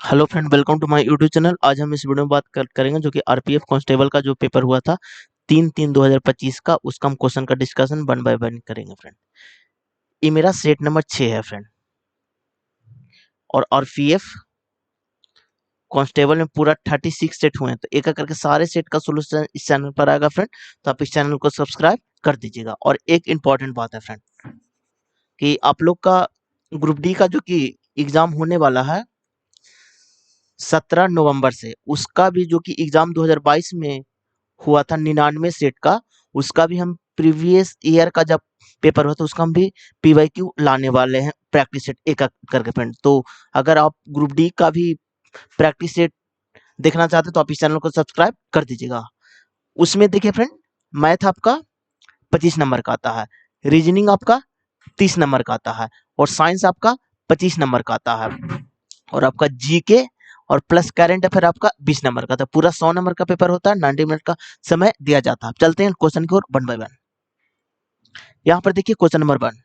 Hello friend, welcome to my YouTube channel. आज हम इस वीडियो में बात करेंगे जो कि आरपीएफ कांस्टेबल का जो पेपर हुआ था 3/3/2025 का, उसका हम क्वेश्चन का डिस्कशन वन बाय वन करेंगे फ्रेंड। ये मेरा सेट नंबर 6 है फ्रेंड। और आरपीएफ कांस्टेबल में पूरा 36 सेट हुए हैं, तो एक एक करके सारे सेट का सोल्यूशन इस चैनल पर आएगा फ्रेंड। तो आप इस चैनल को सब्सक्राइब कर दीजिएगा। और एक इम्पॉर्टेंट बात है फ्रेंड कि आप लोग का ग्रुप डी का जो कि एग्जाम होने वाला है 17 नवंबर से, उसका भी जो कि एग्जाम 2022 में हुआ था 99 सेट का, उसका भी हम प्रीवियस ईयर का जब पेपर हुआ था उसका हम भी पीवाईक्यू लाने वाले हैं, प्रैक्टिस सेट एक एक करके फ्रेंड। तो अगर आप ग्रुप डी का भी प्रैक्टिस सेट देखना चाहते हैं तो आप इस चैनल को सब्सक्राइब कर दीजिएगा। उसमें देखिए फ्रेंड, मैथ आपका 25 नंबर का आता है, रीजनिंग आपका 30 नंबर का आता है, और साइंस आपका 25 नंबर का आता है, और आपका जीके और प्लस करंट अफेयर आपका 20 नंबर का था। पूरा 100 नंबर का पेपर होता है, 90 मिनट का समय दिया जाता है। चलते हैं क्वेश्चन की ओर वन बाय वन। यहाँ पर देखिए क्वेश्चन नंबर 1।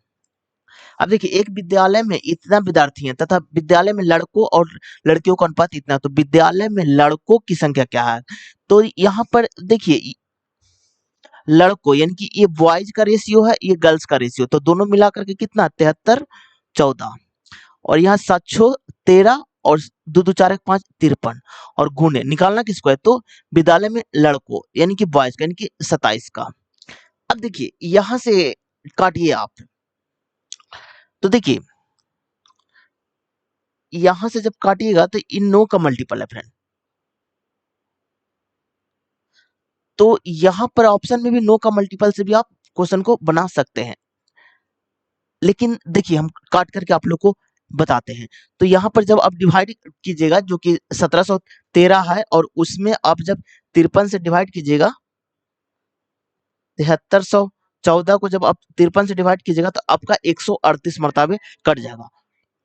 अब देखिए, एक विद्यालय में इतना विद्यार्थी है तथा विद्यालय में लड़कों और लड़कियों का अनुपात इतना, तो विद्यालय में लड़कों की संख्या क्या है? तो यहाँ पर देखिए, लड़कों यानी कि ये बॉयज का रेशियो है, ये गर्ल्स का रेशियो, तो दोनों मिलाकर के कितना, 73/14। और यहाँ 713 और दो दो चार एक 5 53, और गुणे निकालना किसको है? तो विद्यालय में लड़कों यानी कि बॉयज का, यानी कि 27 का। अब देखिए यहां से काटिए आप, तो देखिए यहां से जब काटिएगा तो इन 9 का मल्टीपल है फ्रेंड। तो यहां पर ऑप्शन में भी 9 का मल्टीपल से भी आप क्वेश्चन को बना सकते हैं, लेकिन देखिए हम काट करके आप लोग को बताते हैं। तो यहाँ पर जब आप डिवाइड कीजिएगा, जो कि 1713 है, और उसमें आप जब 53 से डिवाइड कीजिएगा, 7314 को जब आप 53 से डिवाइड कीजिएगा तो आपका 138 मरतबे कट जाएगा,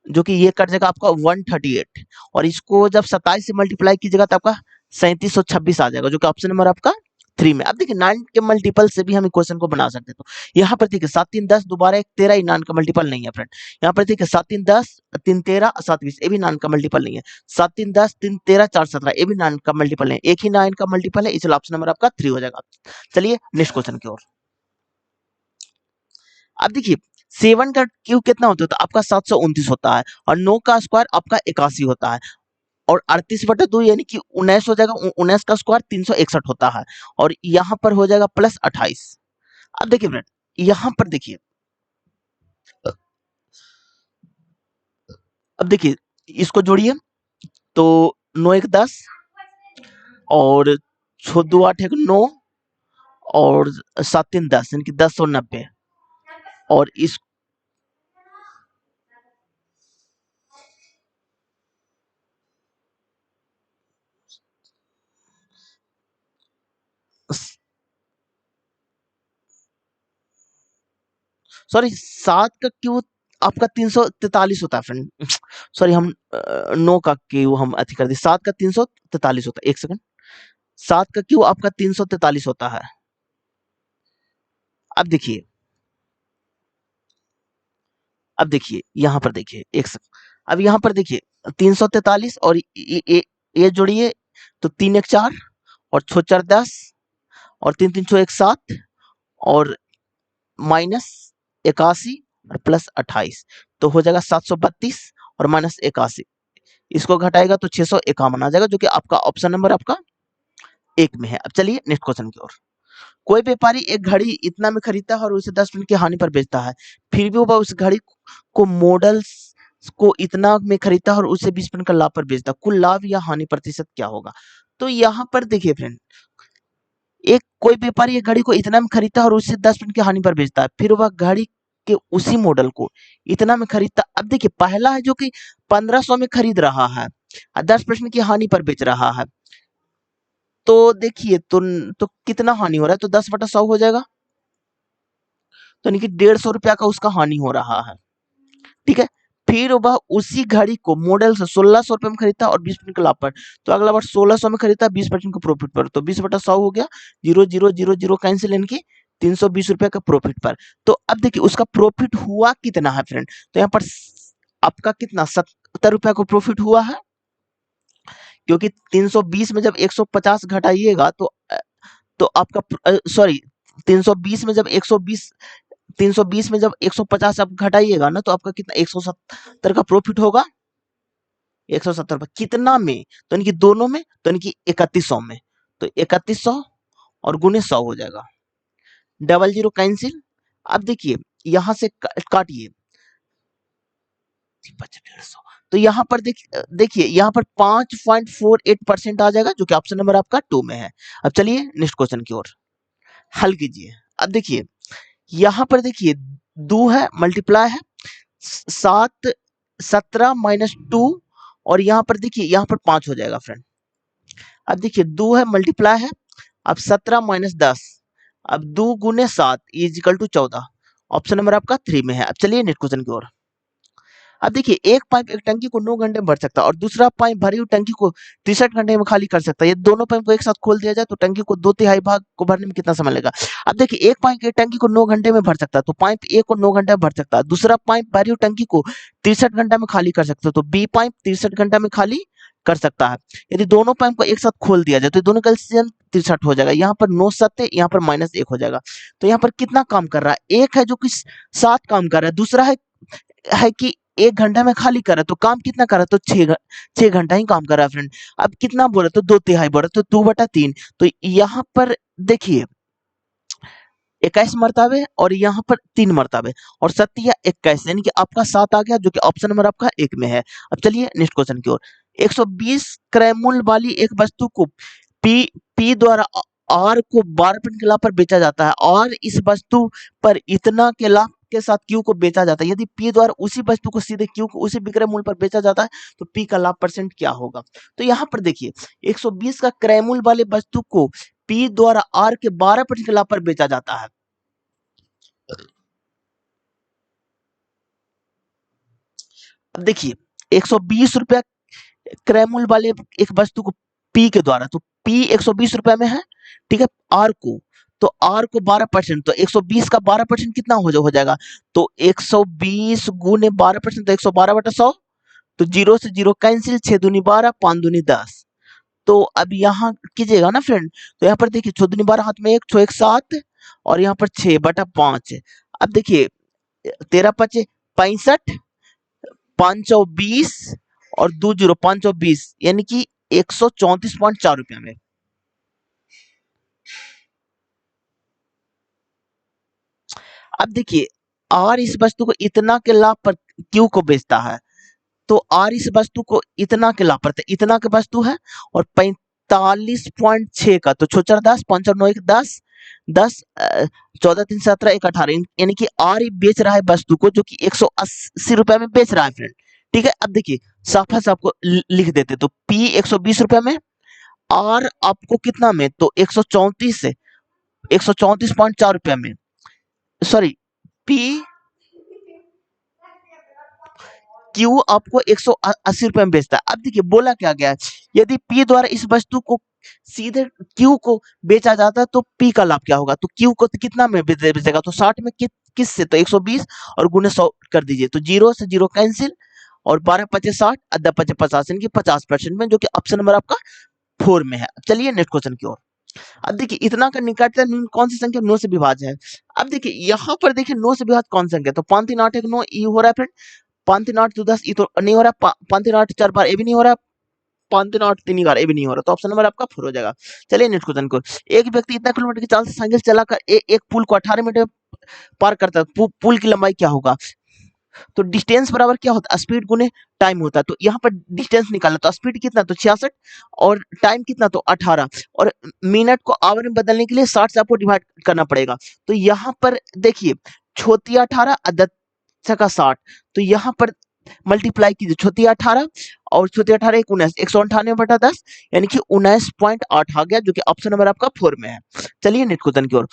जो कि ये कट जाएगा आपका 138। और इसको जब 27 से मल्टीप्लाई कीजिएगा तो आपका 3726 आ जाएगा, जो कि ऑप्शन नंबर आपका 3 में। अब देखिए 9 के मल्टीपल से भी हम क्वेश्चन को बना सकते हैं। तो यहाँ पर देखिए 7 3 10 दोबारा 1 13, ये 9 का मल्टीपल नहीं है फ्रेंड। यहाँ पर देखिए 7 3 10 3 13 7 20, ये भी 9 का मल्टीपल नहीं है। 7 3 10 3 13 4 17, ये भी 9 का मल्टीपल नहीं है। एक ही 9 का मल्टीपल है, इसलिए ऑप्शन नंबर आपका 3 हो जाएगा। चलिए नेक्स्ट क्वेश्चन की ओर। अब देखिए 7 का क्यूब कितना होता है? तो आपका 729 होता है, और 9 का स्क्वायर आपका 81 होता है, और 38/2 यानी कि 19 हो जाएगा। 19 का स्क्वायर 361 होता है, और यहाँ पर हो जाएगा प्लस 28। अब देखिए फ्रेंड, यहाँ पर देखिए, अब देखिए इसको जोड़िए, तो 9 1 10, और 6 2 8 1 9, और 7 3 10, यानी कि 1090। और इस सॉरी, 7 का क्यूब आपका 343 होता है फ्रेंड। सॉरी, हम 9 का क्यूब हम अति कर दिए। 7 का 343 होता है। एक सेकंड, 7 का क्यूब आपका 343 होता है। अब देखिए, अब देखिए यहाँ पर देखिए, एक सेकंड, अब यहाँ पर देखिए 343 और ये जोड़िए, तो 3 1 4, और 6 4 10, और 3 3 6 1 7, और माइनस 81 और प्लस 28, तो हो जाएगा 732 और माइनस 81। इसको घटाएगा तो 651 आ जाएगा, जो कि आपका ऑप्शन नंबर आपका 1 में है। अब चलिए नेक्स्ट क्वेश्चन की ओर। कोई व्यापारी एक घड़ी इतना में खरीदता है और उसे 10% की हानि पर बेचता है, फिर भी वह उस घड़ी को मॉडल्स को इतना में खरीदता है और उसे 20% का लाभ पर बेचता है, कुल लाभ या हानि प्रतिशत क्या होगा? तो यहाँ पर देखिए फ्रेंड, एक कोई व्यापारी एक घड़ी को इतना में खरीदता है और उसे 10% की हानि पर बेचता है, फिर वह घड़ी के उसी मॉडल को इतना में खरीदता। अब देखिए पहला है जो कि 1500 में खरीद रहा है और 10% की हानि पर बेच रहा है, तो देखिए तो कितना हानि हो रहा है? तो 10/100 हो जाएगा, तो यानी कि 150 रुपया का उसका हानि हो रहा है। ठीक है, फिर वह उसी घड़ी को मॉडल से 1600 रुपए में खरीदता है और 20% का लाभ पर, तो अगला बार 1600 में खरीदता है 20% का प्रॉफिट पर, तो 20/100 हो गया, 0 0 0 0 कैंसिल, यानी कि 320 रुपए का प्रॉफिट पर। तो अब देखिए उसका प्रॉफिट हुआ कितना है फ्रेंड? तो यहाँ पर आपका कितना 70 रुपया का प्रॉफिट हुआ है, क्योंकि 320 में जब 150 घटाइएगा तो आपका सॉरी 320 में जब 120 320 में जब 150 आप घटाइएगा ना तो आपका कितना 170 का प्रॉफिट होगा। 170 कितना में, तो इनकी दोनों में, तो इनकी 3100 में, तो 3100 और गुने 100 हो जाएगा। 00 कैंसिल। अब देखिए यहां से काटिए 150 तो यहाँ पर देखिए यहाँ पर 5.48% आ जाएगा जो कि ऑप्शन नंबर आपका 2 में है। अब चलिए नेक्स्ट क्वेश्चन की ओर हल कीजिए। अब देखिए यहाँ पर देखिए 2 है, मल्टीप्लाई है 7 17 माइनस 2 और यहाँ पर देखिए यहाँ पर 5 हो जाएगा फ्रेंड। अब देखिए 2 है, मल्टीप्लाई है, अब 17 माइनस 10, अब 2 गुने 7 is equal to 14। Option number आपका 3 में है। अब चलिए नेक्स्ट क्वेश्चन की ओर। अब देखिए एक पाइप एक टंकी को 9 घंटे में भर सकता है और दूसरा पाइप भरी हुई टंकी को 63 घंटे में खाली कर सकता है। ये दोनों पाइप को एक साथ खोल दिया जाए तो टंकी को 2/3 भाग को भरने में कितना समय लगेगा। अब देखिए एक पाइप एक टंकी को 9 घंटे में भर सकता है तो पाइप ए को 9 घंटे में भर सकता है, दूसरा पाइप भरी हुई टंकी को 63 घंटा में खाली कर सकता है तो बी पाइप 63 घंटा में खाली कर सकता है। यदि दोनों पाइप को एक साथ खोल दिया जाए तो दोनों का एलसीएम 63 हो जाएगा। यहाँ पर 9 7 यहाँ पर -1 हो जाएगा। तो यहाँ पर कितना काम कर रहा है, एक है जो कि 7 काम कर रहा है, दूसरा है कि 1 घंटा में खाली कर रहा है तो काम कितना कर रहा है, तो 6 घंटा ही काम कर रहा है फ्रेंड। अब कितना बोला तो 2/3 बोला तो 2/3। तो यहाँ पर देखिए 21 मरतबे और यहाँ पर 3 मरतबे और 7 या 21 यानी कि आपका 7 आ गया जो कि ऑप्शन नंबर आपका 1 में है। अब चलिए नेक्स्ट क्वेश्चन की ओर। 120 क्रय मूल्य वाली एक वस्तु को पी द्वारा आर को 12% के लाभ पर बेचा जाता है और इस वस्तु पर इतना के लाभ के साथ क्यू को बेचा जाता है। यदि पी द्वारा उसी वस्तु को सीधे क्यू को उसी विक्रय मूल्य पर बेचा जाता है तो पी का लाभ परसेंट क्या होगा। तो यहाँ पर देखिए 120 का क्रय मूल्य वाले वस्तु को पी द्वारा आर के 12% के लाभ पर बेचा जाता है। अब देखिए 120 रुपया क्रय मूल्य वाले एक वस्तु को पी के द्वारा, तो पी 120 रुपया में है, ठीक है, आर को, तो आर को 12%, तो 120 का 12% कितना हो जाएगा, तो 120 गुने 12% तो 112/100, तो 0 से 0 कैंसिल, 6 दूनी 12, 5 दूनी 10। तो अब यहाँ कीजिएगा ना फ्रेंड, तो यहाँ पर देखिए 6 दूनी 12 हाथ में 1, 6 1 7 और यहाँ पर 6/5। अब देखिए 13 5 65, 520 और 20 520 यानी कि 134.4 रुपया में। अब देखिए आर इस वस्तु को इतना के लाभ पर क्यू को बेचता है, तो आर इस वस्तु को इतना के लाभ पर, इतना के वस्तु है और 45.6 का, तो 4 10 5 9 1 10 10 14 3 17 1 18 यानी कि आर बेच रहा है वस्तु को जो कि 180 रुपया में बेच रहा है फ्रेंड। ठीक है, अब देखिए साफा से आपको लिख देते, तो पी 120 रुपया में, आर आपको कितना में, तो 134 से 134.4 रुपया में, सॉरी पी क्यू आपको 180 रुपए में बेचता है। अब देखिए बोला क्या गया है, यदि पी द्वारा इस वस्तु को सीधे क्यू को बेचा जाता है तो पी का लाभ क्या होगा, तो क्यू को कितना में बेचेगा, तो 60 में किस से, तो 120 और गुने 100 कर दीजिए, तो 0 से 0 कैंसिल और 12 5 60 10 5 50 यानी कि 50% में, जो कि ऑप्शन नंबर आपका 4 में है। चलिए नेक्स्ट क्वेश्चन की ओर। अब देखिए इतना का निकटतम न्यून कौन सी संख्या 9 से विभाज्य है। अब देखिए यहाँ पर देखिए 9 से विभाज्य कौन सी संख्या, तो 5 3 8 1 9 ई हो रहा है फ्रेंड, 5 3 8 2 10 ई तो नहीं हो रहा, 5 3 8 4 बार ए भी नहीं हो रहा, 5 3 8 3 बार ए भी नहीं हो रहा, तो ऑप्शन नंबर आपका 4 हो जाएगा। चलिए नेक्स्ट क्वेश्चन को। एक व्यक्ति इतना किलोमीटर की चाल से साइकिल चलाकर एक पुल को 18 मिनट में पार करता है, पुल की लंबाई क्या होगा, तो डिस्टेंस बराबर क्या होता है, स्पीड गुने टाइम होता है। तो यहाँ पर डिस्टेंस निकालना, तो स्पीड कितना, तो 66 और टाइम कितना, तो 18 और मिनट को आवर में बदलने के लिए 60 से आपको डिवाइड करना पड़ेगा। तो यहाँ पर देखिए छोटी 18 अदद का 60, तो यहाँ पर मल्टीप्लाई कीजिए, छोटी 18 और छोटी 18 19 198/10 यानी कि 19.8 आ गया, जो कि ऑप्शन नंबर आपका 4 में है। चलिए नेक्स्ट क्वेश्चन की ओर।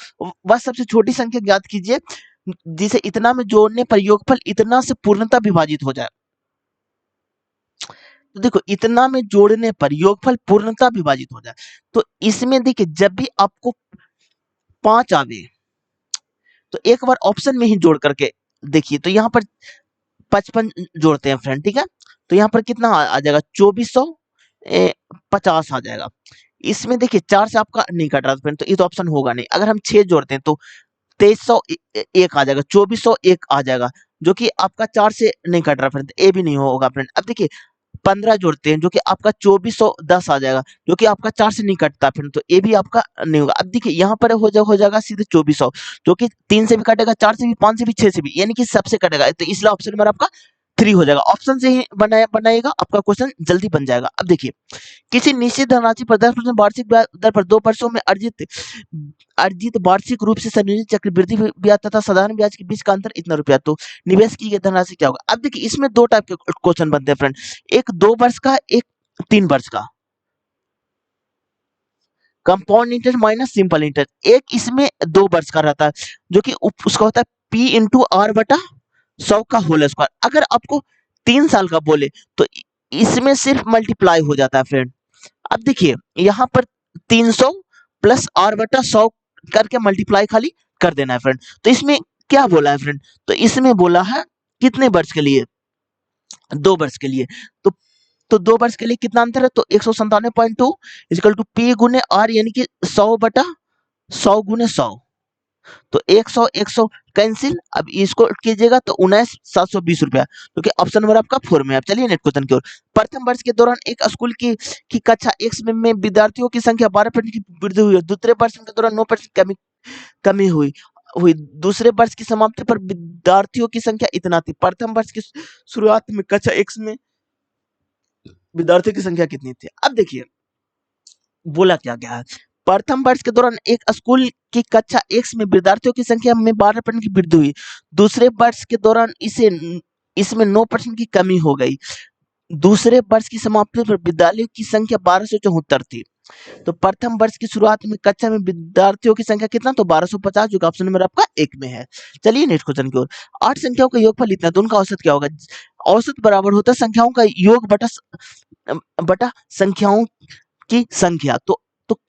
बस सबसे छोटी संख्या ज्ञात कीजिए जिसे इतना में जोड़ने पर योगफल इतना से पूर्णतः विभाजित हो जाए। तो देखो इतना में जोड़ने पर योगफल पूर्णतः विभाजित हो जाए, तो इसमें देखिए जब भी आपको 5 आवे तो एक बार ऑप्शन में ही जोड़ करके देखिए, तो यहाँ पर 55 जोड़ते हैं फ्रेंड, ठीक है, तो यहाँ पर कितना आ जाएगा 2400 50 आ जाएगा। इसमें देखिए 4 से आपका नहीं कट रहा फ्रेंड, तो ये तो ऑप्शन होगा नहीं। अगर हम 6 जोड़ते हैं तो 2301 आ जाएगा, 2401 आ जाएगा, जो कि आपका 4 से नहीं कट रहा फ्रेंड, ये भी नहीं होगा फ्रेंड। अब देखिए 15 जोड़ते हैं जो कि आपका 2410 आ जाएगा, जो कि आपका 4 से नहीं कटता फ्रेंड, तो ये भी आपका नहीं होगा। अब देखिए यहाँ पर हो जाएगा सीधे 2400, जो कि 3 से भी कटेगा, 4 से भी, 5 से भी, 6 से भी, यानी कि सबसे कटेगा, तो इसलिए ऑप्शन नंबर आपका 3 हो जाएगा। ऑप्शन से ही बनाएगा, आपका क्वेश्चन जल्दी बन जाएगा। अब देखिए किसी निश्चित धनराशि पर 10% वार्षिक ब्याज दर पर 2 वर्षों में अर्जित अर्जित वार्षिक रूप से संयोजित चक्रवृद्धि ब्याज तथा साधारण ब्याज के बीच का अंतर इतना रुपया, तो निवेश की गई धनराशि क्या होगा। अब देखिए इसमें दो टाइप के क्वेश्चन बनते हैं फ्रेंड, एक 2 वर्ष का, एक 3 वर्ष का। Compound interest minus simple interest, एक इसमें 2 वर्ष का रहता है, जो कि उसका होता है P इंटू आर बटा 100 का होल स्क्वायर। अगर आपको 3 साल का बोले तो इसमें सिर्फ मल्टीप्लाई हो जाता है फ्रेंड। अब देखिए यहाँ पर 300 प्लस आर बटा 100 करके मल्टीप्लाई खाली कर देना है फ्रेंड। तो इसमें क्या बोला है फ्रेंड, तो इसमें बोला है कितने वर्ष के लिए, 2 वर्ष के लिए। तो 2 वर्ष के लिए कितना अंतर है, तो 197.2 इक्वल टू पी गुने आर, यानी कि 100 बटा 100 गुने 100, तो 100 कैंसिल। अब इसको कीजिएगा तो 19,720 रुपया, क्योंकि ऑप्शन नंबर आपका 4 में है। अब चलिए नेक्स्ट क्वेश्चन की ओर। प्रथम वर्ष के दौरान एक स्कूल की कक्षा X में विद्यार्थियों की संख्या 12% की वृद्धि हुई है। दूसरे वर्ष के दौरान 9% कमी हुई हुई दूसरे वर्ष की समाप्ति पर विद्यार्थियों की संख्या इतना थी। प्रथम वर्ष की शुरुआत में कक्षा X में विद्यार्थियों की संख्या कितनी थी। अब देखिए बोला क्या गया है, प्रथम वर्ष के दौरान एक स्कूल की कक्षा X में विद्यार्थियों की संख्या में 12% की वृद्धि हुई। दूसरे वर्ष के दौरान इसमें 9% की कमी हो गई। दूसरे वर्ष की समाप्ति पर विद्यालयों की संख्या 1274 थी। तो प्रथम वर्ष की शुरुआत में कक्षा में विद्यार्थियों की संख्या कितना, तो 1250, जो कि ऑप्शन नंबर आपका 1 में है। चलिए नेक्स्ट क्वेश्चन की ओर। 8 संख्याओं का योगफल इतना, तो उनका औसत क्या होगा। औसत बराबर होता है संख्याओं का योग बटा संख्याओं की संख्या। तो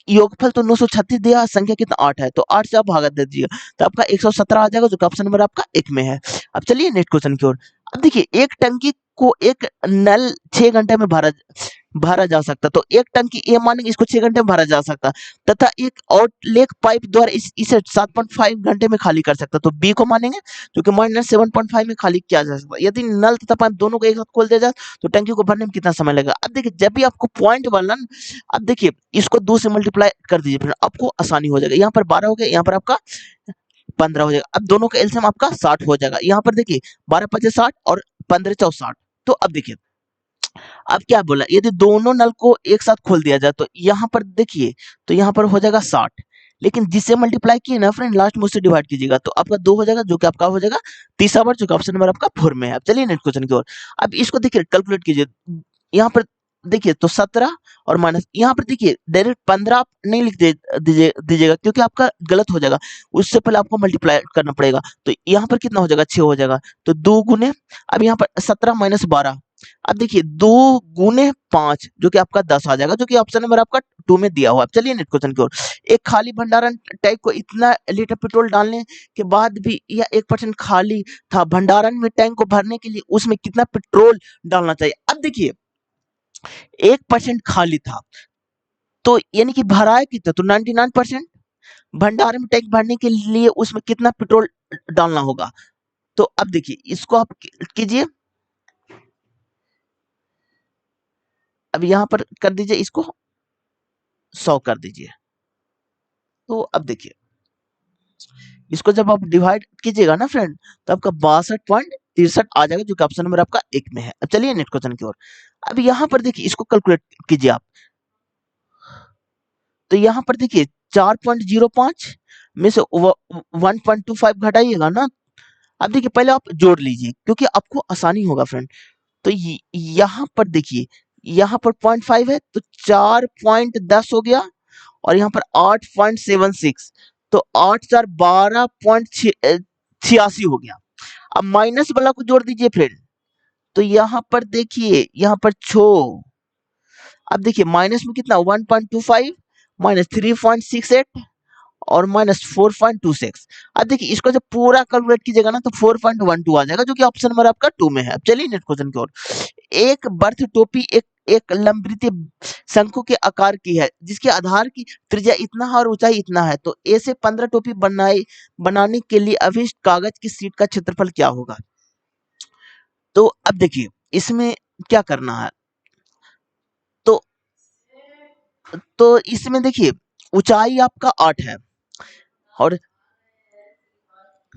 योगफल तो 936 दिया, संख्या कितना 8 है, तो 8 से आप भागा दे दीजिए, तो आपका 117 आ जाएगा, जो कि ऑप्शन नंबर आपका 1 में है। अब चलिए नेक्स्ट क्वेश्चन की ओर। अब देखिए एक टंकी को एक नल 6 घंटे में भरा जा सकता, तो एक टंकी ए मानेंगे, इसको 6 घंटे में भरा जा सकता, तथा एक आउटलेट पाइप द्वारा इसे 7.5 घंटे में खाली कर सकता, तो बी को मानेंगे, जो कि माइनस 7.5 में खाली किया जा सकता। यदि नल तथा पाइप दोनों को एक साथ खोल दिया जाए तो टंकी को भरने में कितना समय लगेगा। अब देखिए जब भी आपको पॉइंट वाला, अब देखिए इसको 2 से मल्टीप्लाई कर दीजिए, फिर आपको आसानी हो जाएगा। यहाँ पर 12 हो गया, यहाँ पर आपका 15 हो जाएगा। अब दोनों का एलसीएम आपका 60 हो जाएगा। यहाँ पर देखिए 12 5 60 और 15 4 60। तो अब देखिए अब क्या बोला, यदि दोनों नल को एक साथ खोल दिया जाए तो यहाँ पर देखिए, तो यहाँ पर हो जाएगा 60, लेकिन जिससे मल्टीप्लाई किए ना फ्रेंड, लास्ट में उससे डिवाइड कीजिएगा, तो आपका 2 हो जाएगा, जो कि आपका हो जाएगा तीसरा वर्ष, जो कि ऑप्शन नंबर आपका 4 में है। अब चलिए नेक्स्ट क्वेश्चन की ओर। अब इसको देखिए कैलकुलेट कीजिए। यहाँ पर देखिए तो 17 और माइनस, यहाँ पर देखिए डायरेक्ट 15 आप नहीं लिख दीजिएगा, क्योंकि आपका गलत हो जाएगा, उससे पहले आपको मल्टीप्लाई करना पड़ेगा। तो यहाँ पर कितना हो जाएगा, 6 हो जाएगा, तो 2 गुने, अब यहाँ पर 17 माइनस 12, अब देखिए 2 गुने 5, जो कि आपका 10 आ जाएगा, जो कि ऑप्शन नंबर आपका 2 में दिया हुआ है। चलिए नेक्स्ट क्वेश्चन की ओर। एक खाली भंडारण टैंक को इतना लीटर पेट्रोल डालने के बाद भी यह 1% खाली था, भंडारण में टैंक को भरने के लिए उसमें कितना पेट्रोल डालना चाहिए। अब देखिए 1% खाली था, तो यानी कि भरा है कितना, तो 99%। भंडारण में टैंक भरने के लिए उसमें कितना पेट्रोल डालना होगा। तो अब देखिए इसको आप कीजिए, अब यहाँ पर कर दीजिए, इसको 100 कर दीजिए। तो अब देखिए इसको जब आप डिवाइड कीजिएगा ना फ्रेंड, तो आपका 62.63 आ जाएगा, जो कि ऑप्शन नंबर आपका 1 में है। अब चलिए नेक्स्ट क्वेश्चन की ओर। अब यहाँ पर देखिए इसको कैलकुलेट कीजिए आप, तो यहाँ पर देखिए 4.05 में से 1.25 घटाइएगा ना। अब देखिए पहले आप जोड़ लीजिए, क्योंकि आपको आसानी होगा फ्रेंड। तो यहाँ पर देखिए, यहाँ पर 0.5 है, तो 4.10 हो गया, और यहाँ पर 8.76, तो 8 4 12.86 हो गया। अब माइनस वाला को जोड़ दीजिए फ्रेंड, तो यहाँ पर देखिए, यहाँ पर अब देखिए माइनस में कितना 1.25 माइनस 3.68 और माइनस 4.26। अब देखिए इसको जब पूरा कैलकुलेट कीजिएगा ना, तो 4.12 आ जाएगा, जो कि ऑप्शन नंबर आपका 2 में है। अब चलिए नेक्स्ट क्वेश्चन की ओर। एक बर्थ टोपी एक एक लंबवृत्तीय शंकु के आकार की है जिसके आधार की त्रिज्या इतना है और ऊंचाई इतना है, तो ए से 15 टोपी बनाने के लिए अभिष्ट कागज की शीट का क्षेत्रफल क्या होगा। तो अब देखिए इसमें क्या करना है। तो इसमें देखिए ऊंचाई आपका 8 है और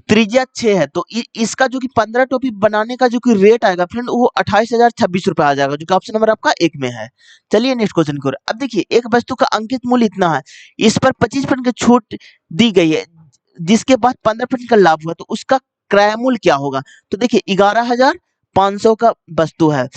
त्रिज्या 6 है, तो इसका जो कि 15 टोपी बनाने का जो कि रेट आएगा फ्रेंड वो 28,026 रुपए आ जाएगा, जो कि ऑप्शन नंबर आपका 1 में है। चलिए नेक्स्ट क्वेश्चन की ओर। अब देखिए एक वस्तु का अंकित मूल्य इतना है, इस पर 25% की छूट दी गई है, जिसके बाद 15% का लाभ हुआ, तो उसका क्रय मूल्य क्या होगा। तो देखिए 11,500 का वस्तु है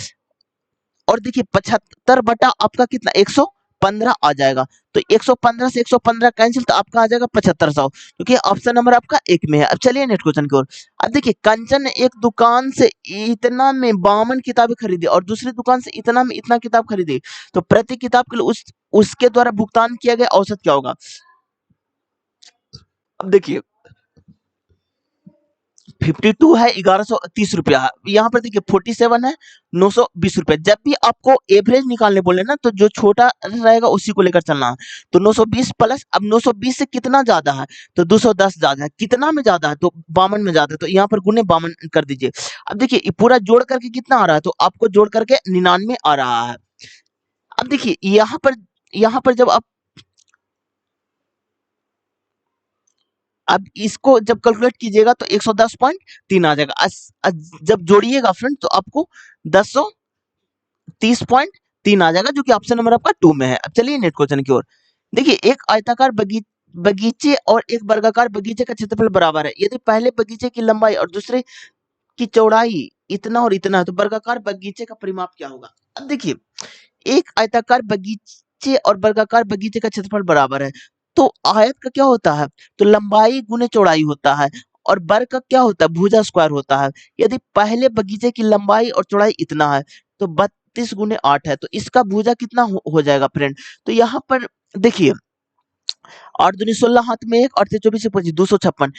और देखिए 75 बटा आपका कितना 115 आ जाएगा, तो 115 से 115 कैंसिल, तो आपका आ जाएगा 7500, क्योंकि ऑप्शन नंबर आपका 1 में है। अब चलिए नेक्स्ट क्वेश्चन की ओर। अब देखिए कंचन ने एक दुकान से इतना में 52 किताबें खरीदी और दूसरी दुकान से इतना में इतना किताब खरीदी, तो प्रति किताब के लिए उसके द्वारा भुगतान किया गया औसत क्या होगा। अब देखिए 52 है, 1130 रुपया है, यहाँ पर देखिए 47 है, 920 रुपए। जब भी आपको एवरेज निकालने बोले ना, तो जो छोटा रहेगा उसी को लेकर चलना है। तो 920 प्लस, अब 920 से कितना ज्यादा है, तो 210 ज्यादा है, कितना में ज्यादा है, तो 52 में ज्यादा है, तो यहाँ पर गुने 52 कर दीजिए। अब देखिए ये पूरा जोड़ करके कितना आ रहा है, तो आपको जोड़ करके 99 आ रहा है। अब देखिए यहाँ पर जब आप अब इसको जब कैलकुलेट कीजिएगा तो 110.3 आ जाएगा। जब जोड़िएगा फ्रेंड तो आपको 1030.3 आ जाएगा, जो कि ऑप्शन नंबर आपका 2 में है। अब चलिए नेक्स्ट क्वेश्चन की ओर। देखिए एक आयताकार बगीचे और एक वर्गाकार बगीचे का क्षेत्रफल बराबर है, यदि पहले बगीचे की लंबाई और दूसरे की चौड़ाई इतना और इतना है, तो वर्गाकार बगीचे का परिमाप क्या होगा। अब देखिए एक आयताकार बगीचे और वर्गाकार बगीचे का क्षेत्रफल बराबर है, तो आयत का क्या होता है, तो लंबाई गुने चौड़ाई होता है, और वर्ग का क्या होता है, भुजा स्क्वायर होता है। यदि पहले बगीचे की लंबाई और चौड़ाई इतना है, तो 32 गुने 8 है, तो इसका भुजा कितना हो जाएगा फ्रेंड। तो यहाँ पर देखिए 8 दूनी 16, हाथ में 1 और 24 से 25 256,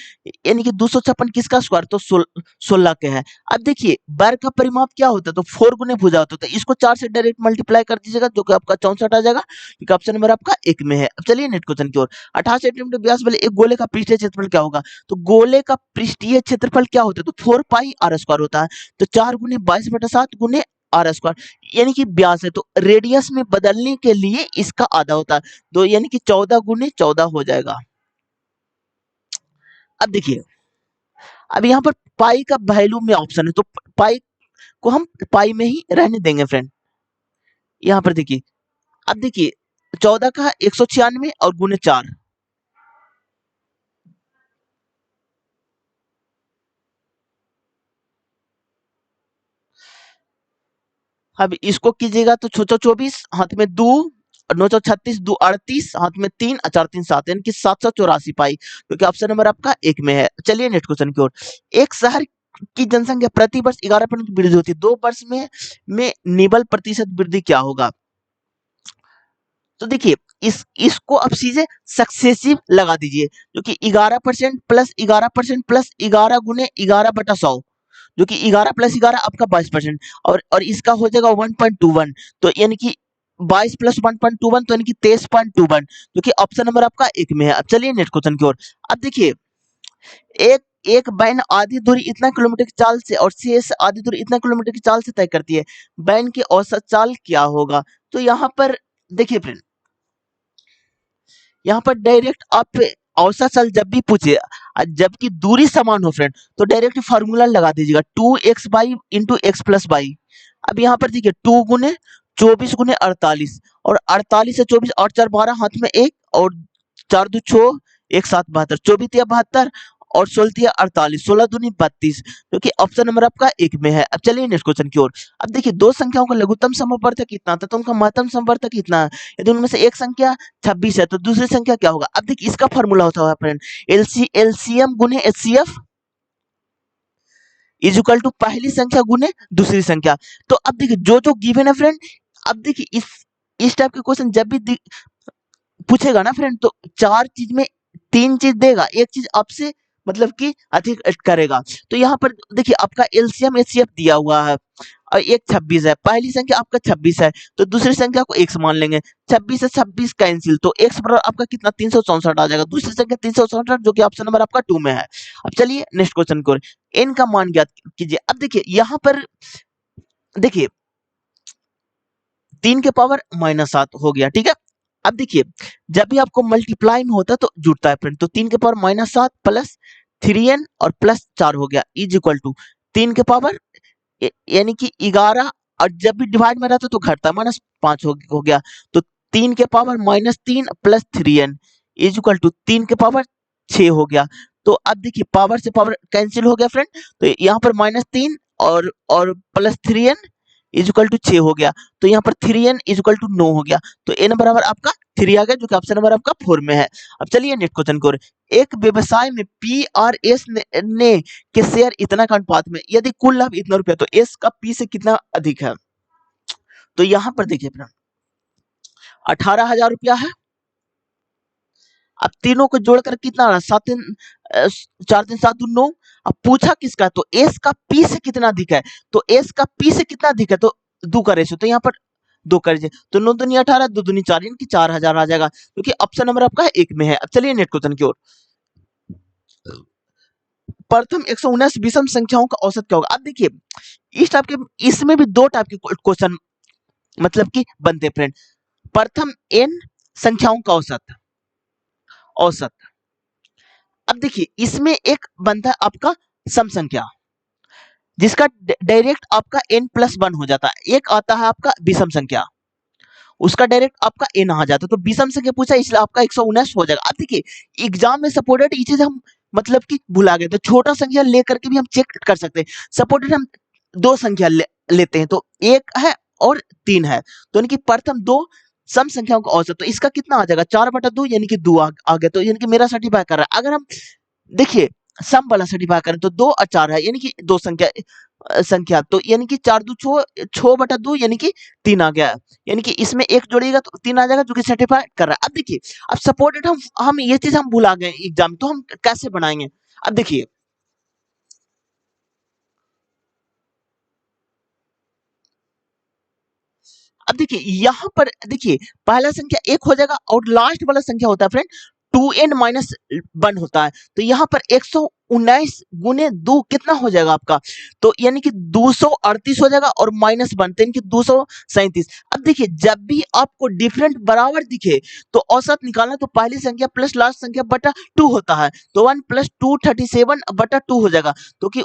यानी कि 256 किसका स्क्वायर, तो 16 के है। अब देखिए वर्ग का परिमाप क्या होता है, तो 4 गुने भुजा होता है, तो इसको 4 से डायरेक्ट मल्टीप्लाई कर दीजिएगा, जो कि आपका 64 आ जाएगा, क्योंकि ऑप्शन नंबर आपका 1 में है। अब चलिए नेक्स्ट क्वेश्चन की ओर। 28 सेंटीमीटर व्यास वाले एक गोले का पृष्ठीय क्षेत्रफल क्या होगा। तो गोले का पृष्ठीय क्षेत्रफल क्या होता है, तो 4 पाई आर स्क्वायर होता है, तो 4 गुने 22/7 गुने आर स्क्वायर, यानी कि व्यास है, तो रेडियस में बदलने के लिए इसका आधा होता है, तो यानी कि 14 गुने 14 हो जाएगा। अब देखिए अब यहाँ पर पाई का वैल्यू में ऑप्शन है, तो पाई को हम पाई में ही रहने देंगे फ्रेंड। यहाँ पर देखिए अब देखिए 14 का 196 और गुने 4, अब इसको कीजिएगा तो 624, हाथ में 2 और 936, 2 38, हाथ में 3 और 4 3 7, यानी कि 784 पाई, क्योंकि ऑप्शन नंबर आपका 1 में है। चलिए नेक्स्ट क्वेश्चन की ओर। एक शहर की जनसंख्या प्रति वर्ष 11% की वृद्धि होती है, 2 वर्ष में निबल प्रतिशत वृद्धि क्या होगा। तो देखिए इसको आप सीधे सक्सेसिव लगा दीजिए, जो कि 11% प्लस 11% प्लस 11 गुने 11/100, जो कि 11 प्लस 11 आपका 22%, और इसका हो जाएगा 1.21, तो यानी कि 22 प्लस 1.21, तो यानी कि 23.21, जो कि ऑप्शन नंबर आपका 1 में है। अब चलिए नेक्स्ट क्वेश्चन की ओर। अब देखिए एक एक बैन आधी दूरी इतना किलोमीटर की चाल से और शेष आधी दूरी इतना किलोमीटर की चाल से तय करती है, बैन की औसत चाल क्या होगा। तो यहाँ पर देखिए फ्रेंड, यहाँ पर डायरेक्ट आप औसत चाल जब भी पूछे जबकि दूरी समान हो फ्रेंड, तो डायरेक्ट फार्मूला लगा दीजिएगा 2x by into x plus by. अब यहाँ पर देखिए 2 गुने 24 गुने 48, और 48 से 24 और 4 12, हाथ में 1 और 4 2 6 1 7 72, 24 तिया 72 और 16 तिया 48, 16 दूनी 32, जो कि ऑप्शन नंबर आपका 1 में है। अब चलिए नेक्स्ट क्वेश्चन की ओर। अब देखिए दो संख्याओं का लघुत्तम समवर्तक कितना था, तो उनका महत्तम समवर्तक कितना है। यदि उनमें से एक संख्या 26 है, तो दूसरी संख्या क्या होगा। अब देखिए इसका फॉर्मूला होता है फ्रेंड एलसीएम गुने एचसीएफ इज इक्वल टू पहली संख्या गुने दूसरी संख्या। तो अब देखिए जो जो गिवन है फ्रेंड, अब देखिए इस टाइप के क्वेश्चन जब भी पूछेगा ना फ्रेंड, तो चार चीज में तीन चीज देगा, एक चीज आपसे मतलब कि अधिक करेगा। तो यहाँ पर देखिए आपका एलसीएम एचसीएफ दिया हुआ है और एक 26 है, पहली संख्या आपका 26 है तो दूसरी संख्या को x मान लेंगे, 26 से 26 कैंसिल तो x बराबर आपका कितना 364 आ जाएगा, दूसरी संख्या 364 जो कि ऑप्शन नंबर आपका 2 में है। अब चलिए नेक्स्ट क्वेश्चन को n का मान ज्ञात कीजिए। अब देखिए यहाँ पर देखिए 3 के पावर -7 हो गया, ठीक है। अब देखिए जब भी आपको मल्टीप्लाई में होता है तो जुड़ता है फ्रेंड, तो 3 के पावर -7 प्लस 3n और प्लस 4 हो गया इज इक्वल टू 3 के पावर यानी कि 11 और जब भी डिवाइड में रहता है तो घटता है -5 हो गया, तो 3 के power -3 plus 3n is equal to 3 के पावर 6 हो गया। तो अब देखिए पावर से पावर कैंसिल हो गया फ्रेंड, तो यहाँ पर -3 और plus 3n is equal to 6 हो गया, तो यहाँ पर 3n इज इक्वल टू 9 हो गया, तो n बराबर आपका 3 आ गया जो कि ऑप्शन नंबर आपका 4 में है। अब चलिए नेक्स्ट क्वेश्चन को, एक व्यवसाय में PRS ने के शेयर इतना का अनुपात में यदि कुल लाभ इतना रुपया तो S का P से कितना अधिक है। तो यहाँ पर देखिए अपना 18,000 रुपया है, अब तीनों को जोड़कर कितना आ रहा है 4 3 7 9। अब पूछा किसका, तो एस का पी से कितना अधिक है, तो एस का पी से कितना अधिक है तो 2 का रेशियो, तो यहाँ पर 2 कर दीजिए, तो 9 दूनी 18 2 दूनी 4 यानी कि 4,000 आ जाएगा क्योंकि ऑप्शन नंबर आपका 1 में है। अब चलिए नेक्स्ट क्वेश्चन की ओर, प्रथम 119 विषम संख्याओं का औसत क्या होगा। अब देखिए इस टाइप के, इसमें भी दो टाइप के क्वेश्चन मतलब कि बनते फ्रेंड। प्रथम n संख्याओं का औसत, औसत। अब देखिए इसमें एक बनता है आपका सम संख्या जिसका डायरेक्ट आपका n+1 हो जाता है, एक आता है आपका विषम संख्या उसका डायरेक्ट आपका n आ जाता है, तो विषम संख्या पूछा इसलिए आपका 119 हो जाएगा। अब देखिए एग्जाम में सपोर्टेड ये चीज हम मतलब कि भुला गए, तो छोटा संख्या लेकर के भी हम चेक कर सकते हैं। सपोर्टेड हम दो संख्या लेते हैं, तो 1 है और 3 है, तो यानी कि प्रथम दो सम संख्याओं का औसत, तो इसका कितना आ जाएगा 4/2 यानी कि 2 आ गया, तो यानी कि मेरा सर्टिफाई कर रहा है। अगर हम देखिए सम वाला सर्टिफाई करें तो 2 और 4 है यानी कि दो संख्या तो यानी कि 4 2 6/2 यानी कि 3 आ गया, यानी कि इसमें एक जोड़िएगा तो 3 आ जाएगा जो कि सर्टिफाई कर रहा है। अब देखिए अब सपोर्टेड हम ये चीज हम भुला गए एग्जाम, तो हम कैसे बनाएंगे। अब देखिए अब देखिए यहाँ पर देखिए पहला संख्या 1 हो जाएगा और लास्ट वाला संख्या होता है फ्रेंड 2n-1 होता है, तो यहाँ पर 119 गुने 2 कितना हो जाएगा आपका, तो यानी कि 238 हो जाएगा और -1 तो यानी कि 237। अब देखिए जब भी आपको डिफरेंट बराबर दिखे तो औसत निकालना, तो पहली संख्या प्लस लास्ट संख्या बटा 2 होता है, तो 1 + 2 37/2 हो जाएगा, तो कि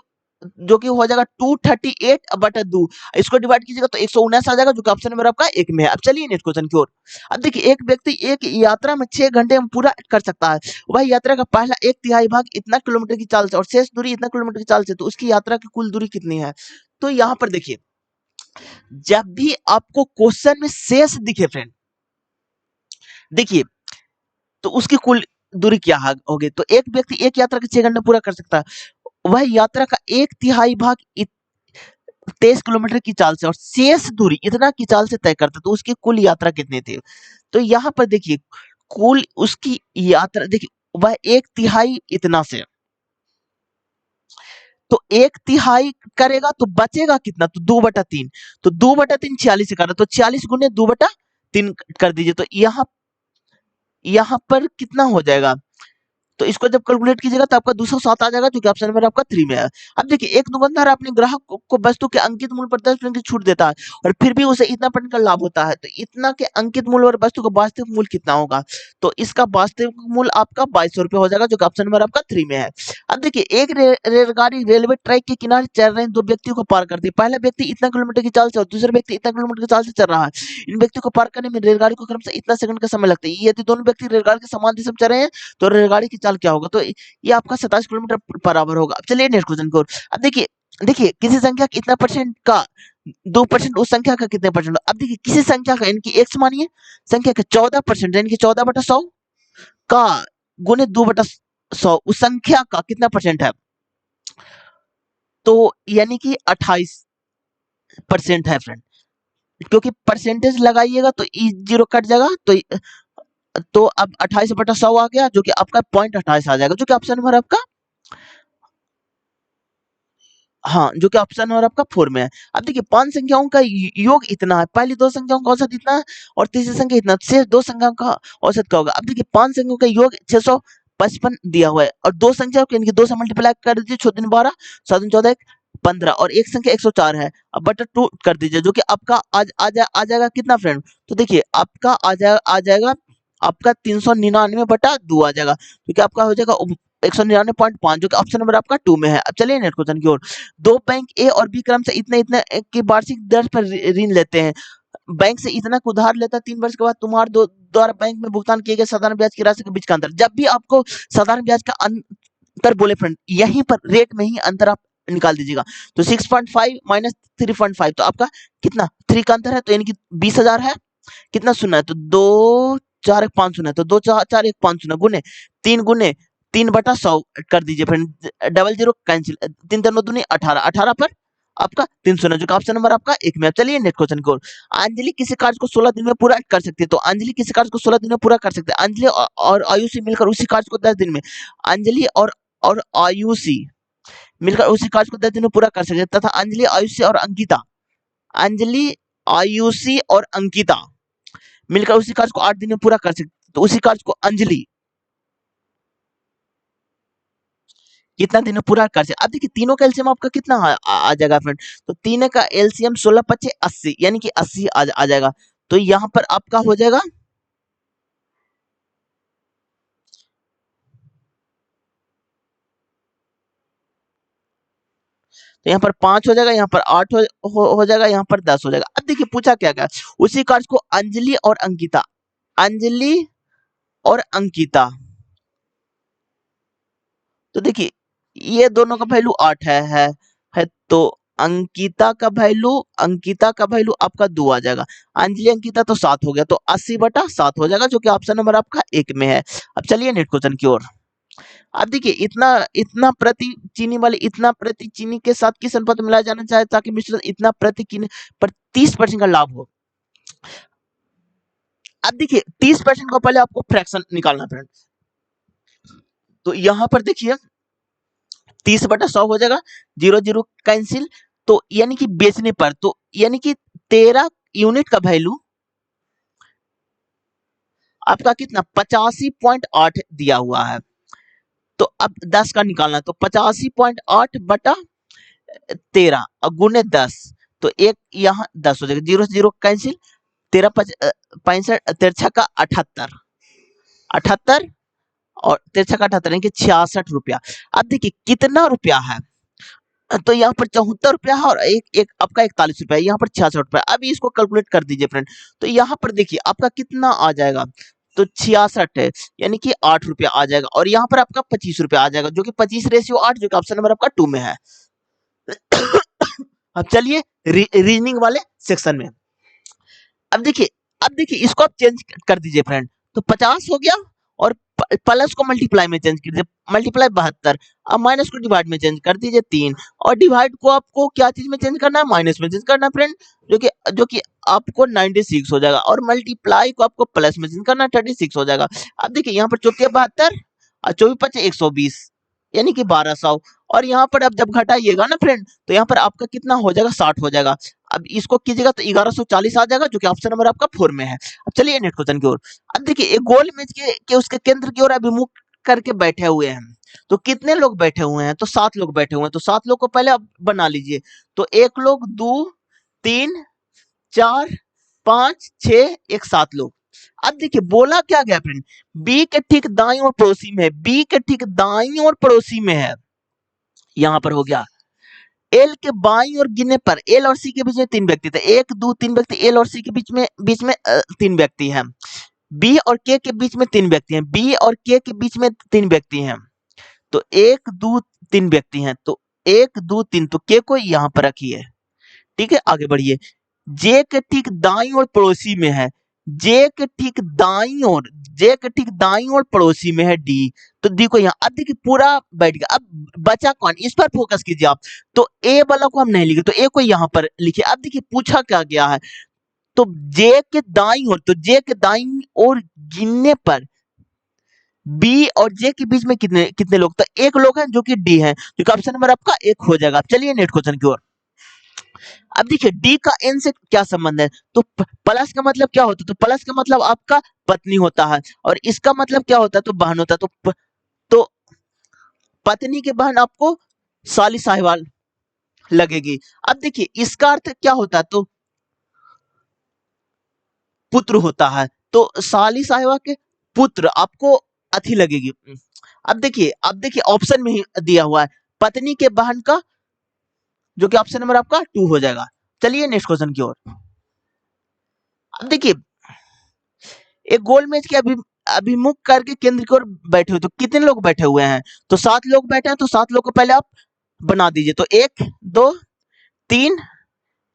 जो कि हो जाएगा 238/2, इसको डिवाइड कीजिएगा तो 119 आ जाएगा जो कि ऑप्शन नंबर आपका 1 में है। अब चलिए नेक्स्ट क्वेश्चन की ओर, अब देखिए एक व्यक्ति एक यात्रा में 6 घंटे में पूरा कर सकता है, वह यात्रा का पहला 1/3 भाग इतना किलोमीटर की चाल से और शेष दूरी इतना किलोमीटर की चाल से, तो उसकी यात्रा की कुल दूरी कितनी है। तो यहाँ पर देखिए जब भी आपको क्वेश्चन में शेष दिखे फ्रेंड, देखिए तो उसकी कुल दूरी क्या होगी, तो एक व्यक्ति एक यात्रा के 6 घंटे पूरा कर सकता है, वह यात्रा का 1/3 भाग 23 किलोमीटर की चाल से और शेष दूरी इतना की चाल से तय करता, तो उसकी कुल यात्रा कितनी थी। तो यहाँ पर देखिए कुल उसकी यात्रा देखिए वह 1/3 इतना से, तो 1/3 करेगा तो बचेगा कितना, तो 2/3, तो 2/3 46 करना, तो 40 गुने 2/3 कर दीजिए, तो यहाँ पर कितना हो जाएगा, तो इसको जब कैलकुलेट कीजिएगा तो आपका 207 आ जाएगा जो कि ऑप्शन नंबर आपका 3 में है। अब देखिए एक दुकानदार अपने ग्राहक को वस्तु के अंकित मूल्य पर 10% की छूट देता है और फिर भी उसे इतना % का लाभ होता है, तो इतना के अंकित मूल्य और वस्तु का वास्तविक मूल्य कितना होगा, तो इसका वास्तविक मूल्य आपका 2200 रुपये हो जाएगा जो कि ऑप्शन नंबर आपका 3 में है। अब देखिए एक रेलगाड़ी रेलवे ट्रैक के किनारे चल रहे दो व्यक्तियों को पार करती है, पहला व्यक्ति इतना किलोमीटर की चाल से और दूसरा व्यक्ति इतना किलोमीटर की चाल से चल रहा है, इन व्यक्तियों को पार करने में रेलगाड़ी को क्रमशः इतना सेकंड का समय लगता है, यदि दोनों व्यक्ति रेलगाड़ी के समान दिशा में चल रहे हैं तो रेलगाड़ी की चाल क्या होगा, तो ये आपका 27 किलोमीटर बराबर होगा। अब चलिए नेक्स्ट क्वेश्चन को, अब देखिए देखिए किसी संख्या का इतना % का 2% उस संख्या का कितने %, अब देखिए किसी संख्या का यानी कि x मानिए संख्या का 14% यानी कि 14/100 का गुने 2/100 उस संख्या का कितना % है, तो यानी कि 28% है फ्रेंड, क्योंकि परसेंटेज लगाइएगा तो ई जीरो कट जाएगा, तो अब 28/100 आ गया जो कि आपका 0.28 आ जाएगा जो कि ऑप्शन नंबर आपका हाँ, जो कि ऑप्शन नंबर आपका 4 में है। अब देखिए 5 संख्याओं का योग इतना है, पहली 2 संख्याओं का औसत इतना है और तीसरी संख्या इतना, शेष 2 संख्याओं का औसत क्या होगा? अब देखिए 5 संख्याओं का योग 655 दिया हुआ है और 2 संख्याओं को इनकी 2 से मल्टीप्लाई कर दीजिए, 6 दूनी 12, 7 दूनी 14, 15 और एक संख्या 104 है। अब बटा 2 कर दीजिए जो कि आपका आ जाएगा कितना फ्रेंड? तो देखिए आपका आ जाएगा आपका 399/2 आ जाएगा, क्योंकि आपका हो जाएगा 199.5 जो कि ऑप्शन नंबर आपका 2 में है। अब चलिए नेक्स्ट क्वेश्चन की ओर। दो बैंक ए और बी क्रम से इतने इतने की वार्षिक दर पर ऋण लेते हैं। बैंक से इतना का उधार लेता है, 3 वर्ष के बाद तुम्हारे द्वारा बैंक में भुगतान किए गए साधारण ब्याज की राशि के बीच का अंतर। जब भी आपको साधारण ब्याज का अंतर बोले फ्रेंड, यहीं पर रेट में ही अंतर आप निकाल दीजिएगा। तो 6.5 माइनस 3.5 तो आपका कितना 3 का अंतर है, तो यानी कि 20,000 है। कितना शून्य है, तो 2 4 1 5 शून्य है, तो 2 4 1 5 शून्य गुने 3 बटा 100 कर दीजिए फ्रेंड, डबल जीरो कैंसिल, 3 3 2 18, 18 पर आपका 300 जो कि ऑप्शन नंबर आपका 1 में। अब चलिए नेक्स्ट क्वेश्चन की ओर। अंजलि किसी कार्य को 16 दिन में पूरा कर सकती है, तो अंजलि किसी कार्य को 16 दिन में पूरा कर सकते हैं। अंजलि और आयुषी मिलकर उसी कार्य को 10 दिन में, अंजलि और आयुषी मिलकर उसी कार्य को 10 दिन में पूरा कर सकते हैं, तथा अंजलि आयुषी और अंकिता, अंजलि आयुषी और अंकिता मिलकर उसी कार्य को 8 दिन में पूरा कर सकते, तो उसी कार्य को अंजलि कितना दिन में पूरा कर सकते। अब देखिए तीनों का एलसीएम आपका कितना आ जाएगा फ्रेंड, तो तीनों का एलसीएम 16 25 80 यानी कि 80 आ जाएगा। तो यहाँ पर आपका हो जाएगा, तो यहाँ पर 5 हो जाएगा, यहाँ पर 8 हो जाएगा, यहाँ पर 10 हो जाएगा। अब देखिए पूछा क्या क्या, उसी कार्य को अंजलि और अंकिता, अंजलि और अंकिता, तो देखिए ये दोनों का वैल्यू 8 है तो अंकिता का वैल्यू आपका 2 आ जाएगा। अंजलि अंकिता तो 7 हो गया, तो 80/7 हो जाएगा जो कि ऑप्शन नंबर आपका 1 में है। अब चलिए नेक्स्ट क्वेश्चन की ओर। अब देखिए इतना इतना प्रति चीनी वाले इतना प्रति चीनी के साथ किस अनुपात में मिलाया जाना चाहिए ताकि मिश्रण इतना प्रति चीनी पर 30% का लाभ हो। अब देखिए 30% को पहले आपको फ्रैक्शन निकालना फ्रेंड, तो यहाँ पर देखिए 30/100 हो जाएगा, 0 0 कैंसिल, तो यानी कि बेचने पर, तो यानी कि 13 यूनिट का वैल्यू आपका कितना 85.8 दिया हुआ है। तो अब 10 का निकालना, तो 85.8/13 और गुने 10, तो एक यहाँ 10 हो जाएगा, 0 से 0 कैंसिल, 13 65 तिरछा का 78 78 और तिरछा का 78 यानी कि 66 रुपया। अब देखिए कितना रुपया है, तो यहाँ पर 74 रुपया है और एक एक आपका 41 रुपया, यहाँ पर 66 रुपया। अभी इसको कैलकुलेट कर दीजिए फ्रेंड, तो यहाँ पर देखिए आपका कितना आ जाएगा, तो 66 है यानी कि 8 रुपया आ जाएगा और यहाँ पर आपका 25 रुपया आ जाएगा जो कि 25:8 जो कि ऑप्शन नंबर आपका 2 में है। अब चलिए रीजनिंग वाले सेक्शन में। अब देखिए इसको आप चेंज कर दीजिए फ्रेंड, तो 50 हो गया और प्लस को मल्टीप्लाई में चेंज कर दीजिए, मल्टीप्लाई 72, अब माइनस को डिवाइड में चेंज कर दीजिए 3 और डिवाइड को आपको क्या चीज में चेंज करना है, माइनस में चेंज करना है फ्रेंड, जो कि आपको 96 हो जाएगा और मल्टीप्लाई को आपको प्लस में चेंज करना है, 36 हो जाएगा। अब देखिए यहाँ पर 24 72 और 24 120 यानी कि 1200 और यहाँ पर अब जब घटाइएगा ना फ्रेंड, तो यहाँ पर आपका कितना हो जाएगा 60 हो जाएगा। अब इसको कीजिएगा तो 1140 आ जाएगा जो कि ऑप्शन नंबर आपका 4 में है। अब चलिए नेक्स्ट क्वेश्चन की ओर। अब देखिए एक गोल मेज के उसके केंद्र की ओर अभिमुख करके बैठे हुए हैं, तो कितने लोग बैठे हुए हैं, तो 7 लोग बैठे हुए हैं, तो 7 लोग को पहले आप बना लीजिए, तो 1 लोग 2 3 4 5 6 एक 7 लोग। अब देखिए बोला क्या गया फ्रेंड, बी के ठीक दाईं और पड़ोसी में है, बी के ठीक दाईं और पड़ोसी में है, यहाँ पर हो गया एल के बाईं ओर गिनने पर एल और सी के बीच में 3 व्यक्ति थे, 1 2 3 व्यक्ति एल और सी के बीच में 3 व्यक्ति हैं। बी और के बीच में 3 व्यक्ति हैं, बी और के बीच में 3 व्यक्ति हैं, तो 1 2 3 व्यक्ति हैं, तो 1 2 3 तो के को यहाँ पर रखिए, ठीक है आगे बढ़िए। जे के ठीक दाईं ओर पड़ोसी में है, जे के ठीक दाईं ओर, जे के ठीक दाईं ओर पड़ोसी में है डी, तो डी को यहाँ, अब देखिए पूरा बैठ गया, अब बचा कौन, इस पर फोकस कीजिए आप, तो ए वाला को हम नहीं लिखे, तो ए को यहाँ पर लिखिए। अब देखिए पूछा क्या गया है, तो जे के दाईं ओर, तो जे के दाईं ओर गिनने पर बी और जे के बीच में कितने कितने लोग, तो एक लोग हैं जो कि डी है, जो कि ऑप्शन नंबर आपका एक हो जाएगा। चलिए नेक्स्ट क्वेश्चन की ओर। अब देखिए डी का एन से क्या संबंध है, तो प्लस का मतलब क्या होता है, तो प्लस का मतलब आपका पत्नी होता है, और इसका मतलब क्या होता है, तो बहन होता है। तो पत्नी की बहन आपको साली साहिवाल लगेगी। अब देखिए इसका अर्थ क्या होता है, तो पुत्र होता है, तो साली साहिबा के पुत्र आपको अथी लगेगी। अब देखिए ऑप्शन में ही दिया हुआ है पत्नी के बहन का, जो कि ऑप्शन नंबर आपका 2 हो जाएगा। चलिए नेक्स्ट क्वेश्चन की ओर। अब देखिए एक गोल मेज के अभिमुख करके केंद्र की ओर बैठे हुए, तो कितने लोग बैठे हुए हैं, तो 7 लोग बैठे हैं, तो 7 लोग को पहले आप बना दीजिए। तो 1 2 3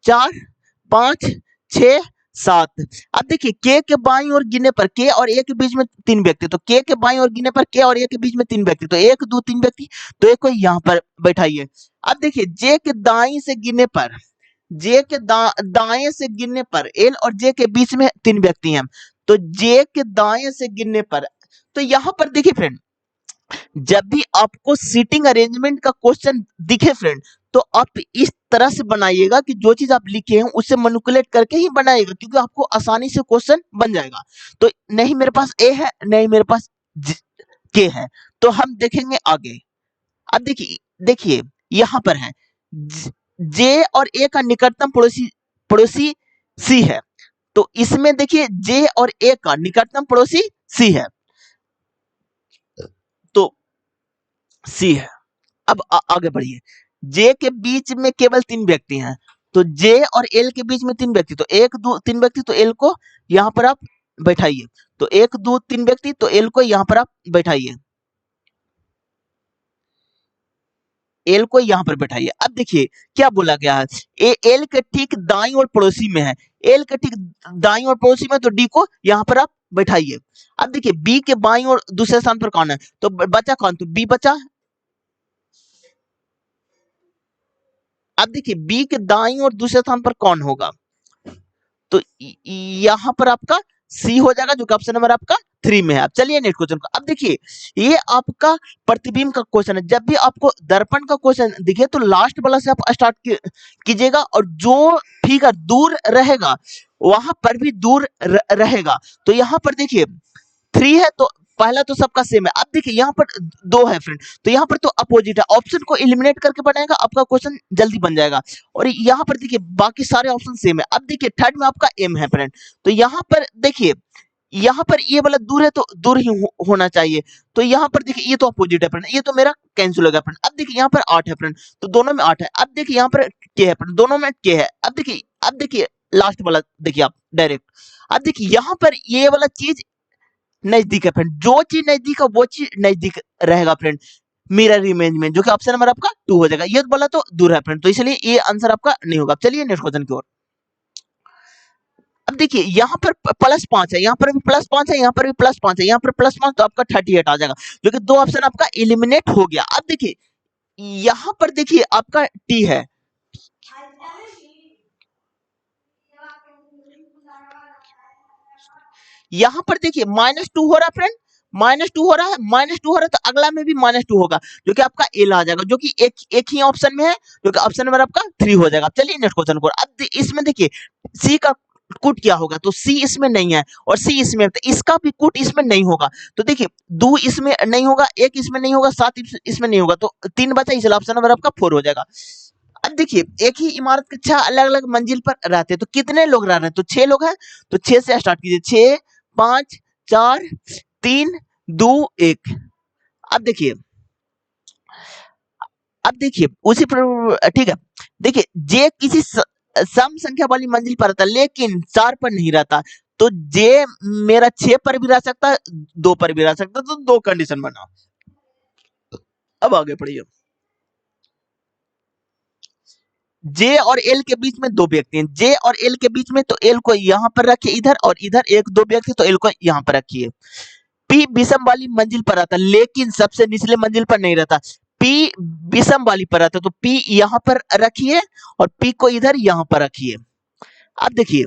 4 5 6 7। अब देखिए के बाईं ओर गिनने पर के और ए के बीच में 3 व्यक्ति, तो के बाईं ओर गिनने पर के और ए के बीच में 3 व्यक्ति, तो 1 2 3 व्यक्ति, तो एक को यहाँ पर बैठाइए। अब देखिए जे के दाएं से गिनने पर, जे के दाएं से गिनने पर एल और जे के बीच में 3 व्यक्ति हैं, तो जे के दाएं से गिनने पर, तो यहाँ पर देखिए फ्रेंड, जब भी आपको सीटिंग अरेंजमेंट का क्वेश्चन दिखे फ्रेंड, तो आप इस तरह से बनाइएगा कि जो चीज आप लिखे हैं उससे मैनिपुलेट करके ही बनाइएगा, क्योंकि आपको आसानी से क्वेश्चन बन जाएगा। तो नहीं मेरे पास ए है, नहीं मेरे पास के है, तो हम देखेंगे आगे। अब देखिए यहां पर है जे और ए का निकटतम पड़ोसी पड़ोसी सी है, तो इसमें देखिए जे और ए का निकटतम पड़ोसी सी है, तो सी है। अब आगे बढ़िए, जे के बीच में केवल 3 व्यक्ति हैं, तो जे और एल के बीच में 3 व्यक्ति, तो 1 2 3 व्यक्ति, तो एल को यहां पर आप बैठाइए। तो 1 2 3 व्यक्ति, तो एल को यहां पर आप बैठाइए, एल को यहां पर बैठाइए। अब देखिए क्या बोला गया है, एल के ठीक दाईं ओर पड़ोसी में है, एल के ठीक दाईं ओर पड़ोसी में, तो डी को यहां पर आप बैठाइए। अब देखिए बी के बाईं ओर दूसरे स्थान पर कौन है, तो बचा कौन, तो बी बचा। अब देखिए बी के दाईं ओर दूसरे स्थान पर कौन होगा, तो यहां पर आपका सी हो जाएगा, जो कि ऑप्शन नंबर आपका 3 में है। अब चलिए नेक्स्ट क्वेश्चन को। अब देखिए ये आपका प्रतिबिंब का क्वेश्चन है, जब भी आपको दर्पण का क्वेश्चन दिखे तो लास्ट वाला से आप स्टार्ट कीजिएगा, और जो फिगर दूर रहेगा वहां पर भी दूर रहेगा। तो यहाँ पर देखिए 3 है, तो पहला तो सबका सेम है। अब देखिए यहाँ पर 2 है फ्रेंड, तो यहाँ पर तो अपोजिट है, ऑप्शन को एलिमिनेट करके बनाएगा, आपका क्वेश्चन जल्दी बन जाएगा। और यहाँ पर देखिए बाकी सारे ऑप्शन सेम है। अब देखिए थर्ड में आपका एम है फ्रेंड, तो यहाँ पर देखिए यहाँ पर ये वाला दूर है, तो दूर ही होना चाहिए। तो यहाँ पर देखिए ये तो अपोजिट है फ्रेंड, ये तो मेरा कैंसिल हो गया फ्रेंड। अब देखिए यहाँ पर 8 है फ्रेंड, तो दोनों में 8 है। अब देखिए यहाँ पर के है फ्रेंड, दोनों में के है। अब देखिए लास्ट वाला देखिए आप डायरेक्ट। अब देखिए यहाँ पर ये वाला चीज नजदीक है फ्रेंड, जो चीज नजदीक है वो चीज नजदीक रहेगा फ्रेंड, मिरर इमेज में, जो कि ऑप्शन नंबर आपका 2 हो जाएगा। ये बोला तो दूर है फ्रेंड, तो इसलिए ये आंसर आपका नहीं होगा। चलिए नेक्स्ट क्वेश्चन की ओर। अब देखिए यहाँ पर +5 है, यहाँ पर भी +5 है, यहाँ पर भी +5 है, यहाँ पर +5, तो आपका 38 आ जाएगा, जो कि 2 ऑप्शन आपका एलिमिनेट हो गया। अब देखिए यहाँ पर देखिए आपका टी है, यहाँ पर देखिए -2 हो रहा है फ्रेंड, -2 हो रहा है, -2 हो रहा है, तो अगला में भी -2 होगा, जो कि आपका एल आ जाएगा, जो कि एक ही ऑप्शन में है, जो कि ऑप्शन नंबर आपका 3 हो जाएगा। चलिए नेक्स्ट क्वेश्चन को। अब इसमें देखिए सी का कूट क्या होगा, तो सी इसमें नहीं है और सी इसमें, तो इसका भी कूट इसमें नहीं होगा। तो देखिए 2 इसमें नहीं होगा, 1 इसमें नहीं होगा, 7 इसमें नहीं होगा, तो 3 बचा, इसलिए ऑप्शन नंबर आपका 4 हो जाएगा। अब देखिए एक ही इमारत के 6 अलग अलग मंजिल पर रहते हैं, तो कितने लोग रह रहे हैं, तो 6 लोग हैं, तो 6 से स्टार्ट कीजिए, 6 5 4 3 2 1। अब देखिए उसी पर ठीक है। देखिए जे किसी सम संख्या वाली मंजिल पर रहता है, लेकिन 4 पर नहीं रहता, तो जे मेरा 6 पर भी रह सकता है, 2 पर भी रह सकता है, तो 2 कंडीशन बना। अब आगे पढ़िए। जे और एल के बीच में 2 व्यक्ति हैं, जे और एल के बीच में, तो एल को यहाँ पर रखिए इधर, और इधर 1 2 व्यक्ति, तो एल को यहाँ पर रखिए। पी विषम वाली मंजिल पर रहता, लेकिन सबसे निचले मंजिल पर नहीं रहता, पी विषम वाली पर रहता, तो पी यहाँ पर रखिए और पी को इधर यहाँ पर रखिए। अब देखिए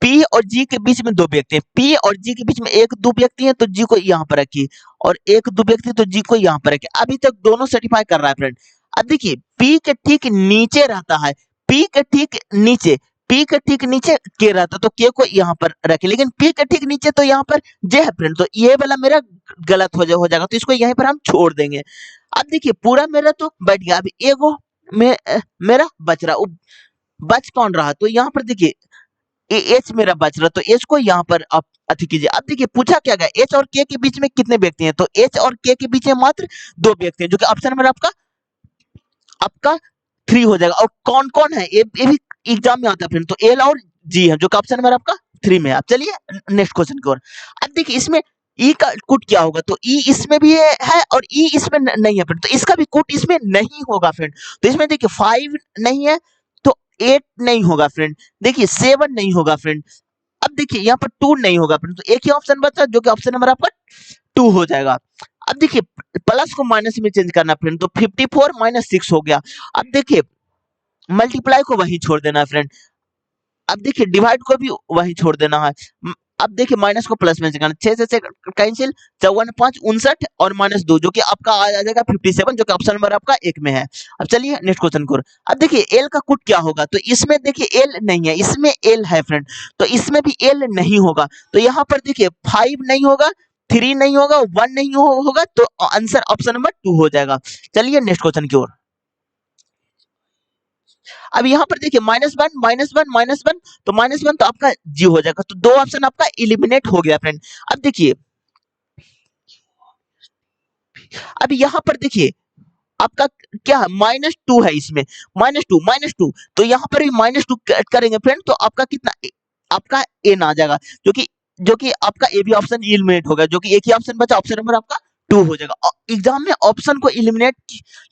P P और G के बीच में 2 व्यक्ति हैं। P और G के बीच में 1-2 व्यक्ति हैं, तो G को यहाँ पर रखिए और 1-2 व्यक्ति तो G को यहाँ पर रखिए। अभी तक दोनों सर्टिफाई कर रहा है फ्रेंड। अब देखिए P के ठीक नीचे रहता है, P के ठीक नीचे, P के ठीक नीचे K रहता है, तो K को यहाँ पर रखे, लेकिन P के ठीक नीचे तो यहाँ पर J है फ्रेंड, तो ये वाला मेरा गलत हो जाएगा, तो इसको यहीं पर हम छोड़ देंगे। अब देखिए पूरा मेरा तो बैठ गया, अभी एगो मेरा बच रहा, बच कौन रहा, तो यहाँ पर देखिए एच मेरा बच रहा, तो एच को यहाँ पर आप अति कीजिए। अब देखिए पूछा क्या गया, एच और के बीच में कितने व्यक्ति हैं, तो एच और के बीच में मात्र 2 व्यक्ति हैं, जो कि ऑप्शन नंबर आपका 3 हो जाएगा। और कौन कौन है ये भी एग्जाम में आता है फ्रेंड, तो एल और जी है, जो कि ऑप्शन नंबर आपका 3 में है। अब चलिए नेक्स्ट क्वेश्चन की ओर। अब देखिए इसमें ई का कुट क्या होगा, तो ई इसमें भी है और ई इसमें नहीं है फ्रेंड, तो इसका भी कुट इसमें नहीं होगा फ्रेंड। तो इसमें देखिए 5 नहीं है, तो 8 नहीं होगा फ्रेंड, देखिए 7 नहीं होगा फ्रेंड। अब देखिए यहाँ पर 2 नहीं होगा फ्रेंड, तो एक ही ऑप्शन बचा जो कि ऑप्शन नंबर आपका 2 हो जाएगा। अब देखिए प्लस को माइनस में चेंज करना फ्रेंड, तो 54 माइनस 6 हो गया। अब देखिए मल्टीप्लाई को वहीं छोड़ देना है फ्रेंड। अब देखिए डिवाइड को भी वहीं छोड़ देना है। अब देखिए माइनस को प्लस में करना, 6 से कैंसिल, 54 5 59 और -2 जो कि आपका आ जाएगा 57, जो कि ऑप्शन नंबर आपका 1 में है। अब चलिए नेक्स्ट क्वेश्चन को। अब देखिए एल का कुट क्या होगा, तो इसमें देखिए एल नहीं है, इसमें एल है फ्रेंड, तो इसमें भी एल नहीं होगा। तो यहाँ पर देखिए 5 नहीं होगा, 3 नहीं होगा, 1 नहीं होगा, तो आंसर ऑप्शन नंबर 2 हो जाएगा। चलिए नेक्स्ट क्वेश्चन की ओर। अब यहाँ पर देखिए -1 -1 -1, तो -1 तो आपका जी हो जाएगा, तो 2 ऑप्शन आपका इलिमिनेट हो गया फ्रेंड। अब देखिए अब यहाँ पर देखिए आपका क्या है, -2 है, इसमें -2 तो यहाँ पर भी -2 करेंगे फ्रेंड, तो आपका कितना आपका एन आ जाएगा, जो कि आपका ए भी ऑप्शन इलिमिनेट होगा, जो कि एक ही ऑप्शन बचा, ऑप्शन नंबर आपका 2 हो जाएगा। एग्जाम में ऑप्शन को इलिमिनेट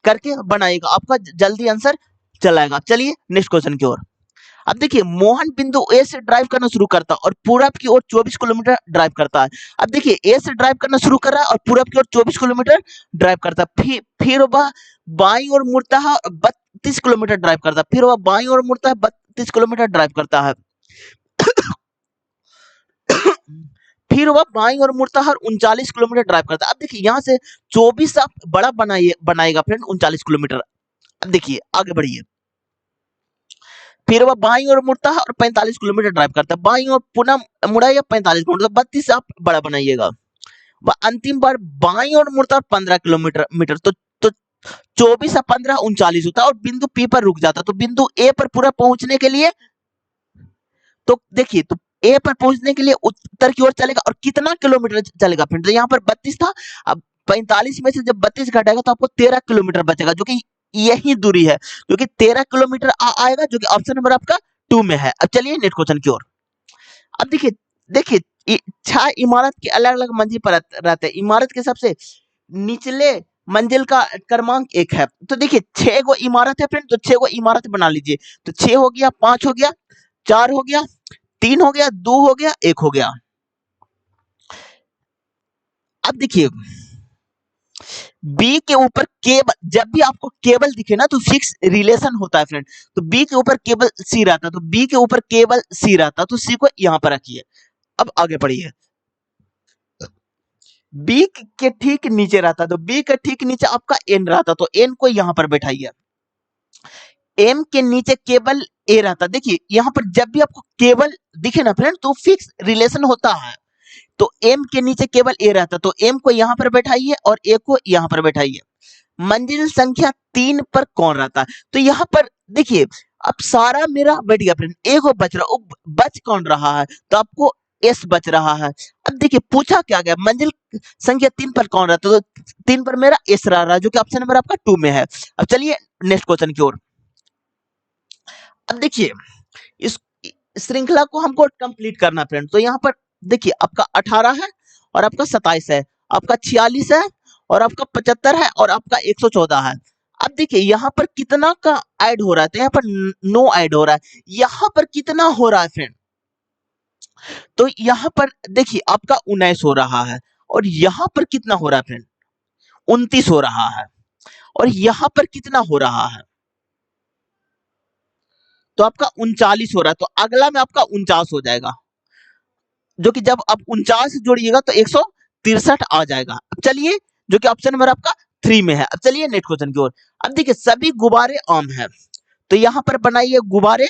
करके बनाएगा, आपका जल्दी आंसर चलाएगा। चलिए नेक्स्ट क्वेश्चन की ओर। अब देखिए मोहन बिंदु ए से ड्राइव करना शुरू करता है और पूरब की ओर 24 किलोमीटर ड्राइव करता है। अब देखिए ए से ड्राइव करना शुरू कर रहा है और पूरब की ओर 24 किलोमीटर ड्राइव करता है, फिर वह बाईं ओर मुड़ता है और 32 किलोमीटर ड्राइव करता है, फिर वह बाईं ओर मुड़ता है, 32 किलोमीटर ड्राइव करता है, फिर वह बाईं ओर मुड़ता है और 39 किलोमीटर ड्राइव करता है। अब देखिए यहाँ से 24 आप बड़ा बनाएगा फ्रेंड, 39 किलोमीटर। अब देखिए आगे बढ़िए, फिर वह बाईं ओर मुड़ता है और 45 किलोमीटर ड्राइव करता है, बाईं ओर पुनः मुड़ा या 45 किलोमीटर, 32 से आप बड़ा बनाइएगा। वह अंतिम बार बाईं ओर मुड़ता है 15 किलोमीटर, तो 24 से 15 39 होता है और बिंदु पी पर रुक जाता है। तो बिंदु ए पर पूरा पहुंचने के लिए, तो देखिए तो ए पर पहुंचने के लिए उत्तर की ओर चलेगा और कितना किलोमीटर चलेगा फ्रेंड, तो यहाँ पर 32 था, अब 45 में से जब 32 घटाएगा तो आपको 13 किलोमीटर बचेगा, जो कि यही दूरी है, जो कि 13 किलोमीटर आएगा, जो कि ऑप्शन नंबर आपका 2 में है। अब चलिए नेक्स्ट क्वेश्चन की ओर। अब देखिए देखिए 6 इमारत के अलग अलग मंजिल पर रहते हैं, इमारत के सबसे निचले मंजिल का क्रमांक 1 है। तो देखिए 6 गो इमारत है फ्रेंड, तो 6 गो इमारत बना लीजिए, तो 6 हो गया, 5 हो गया, 4 हो गया, 3 हो गया, 2 हो गया, 1 हो गया। अब देखिए बी के ऊपर केबल, जब भी आपको केबल दिखे ना तो फिक्स रिलेशन होता है फ्रेंड, तो बी के ऊपर केबल सी रहता है, तो बी के ऊपर केबल सी रहता है, तो सी को यहां पर रखिए। अब आगे बढ़िए, बी के ठीक नीचे रहता, तो बी के ठीक नीचे आपका एन रहता, तो एन को यहां पर बैठाइए। एम के नीचे केबल ए रहता, देखिए यहां पर जब भी आपको केबल दिखे ना फ्रेंड तो फिक्स रिलेशन होता है, तो एम के नीचे केवल ए रहता, तो एम को यहां पर बैठाइए और ए को यहां पर बैठाइए। मंजिल संख्या 3 पर कौन रहता है, तो यहां पर देखिए अब सारा मेरा बैठ गया फ्रेंड, ए को बच रहा, बच कौन रहा है, तो आपको एस बच रहा है। अब देखिए पूछा क्या गया, मंजिल संख्या 3 पर कौन रहता है, तो 3 पर मेरा एस रह रहा है, जो कि ऑप्शन नंबर आपका 2 में है। अब चलिए नेक्स्ट क्वेश्चन की ओर। अब देखिए इस श्रृंखला को हमको कंप्लीट करना फ्रेंड, तो यहाँ पर देखिए आपका 18 है और आपका 27 है, आपका 46 है और आपका 75 है और आपका 114 है। अब देखिए यहाँ पर कितना का ऐड हो रहा है, तो यहाँ पर नो ऐड हो रहा है, यहाँ पर कितना हो रहा है फ्रेंड, तो यहाँ पर देखिए आपका 19 हो रहा है और यहाँ पर कितना हो रहा है फ्रेंड, 29 हो रहा है और यहाँ पर कितना हो रहा है, तो आपका 39 हो रहा है, तो अगला में आपका 49 हो जाएगा। जो कि जब आप 49 से जोड़िएगा तो 163 आ जाएगा। अब चलिए, जो कि ऑप्शन नंबर आपका 3 में है। अब चलिए नेक्स्ट क्वेश्चन की ओर। अब देखिए सभी गुब्बारे आम है, तो यहां पर बनाइए गुब्बारे,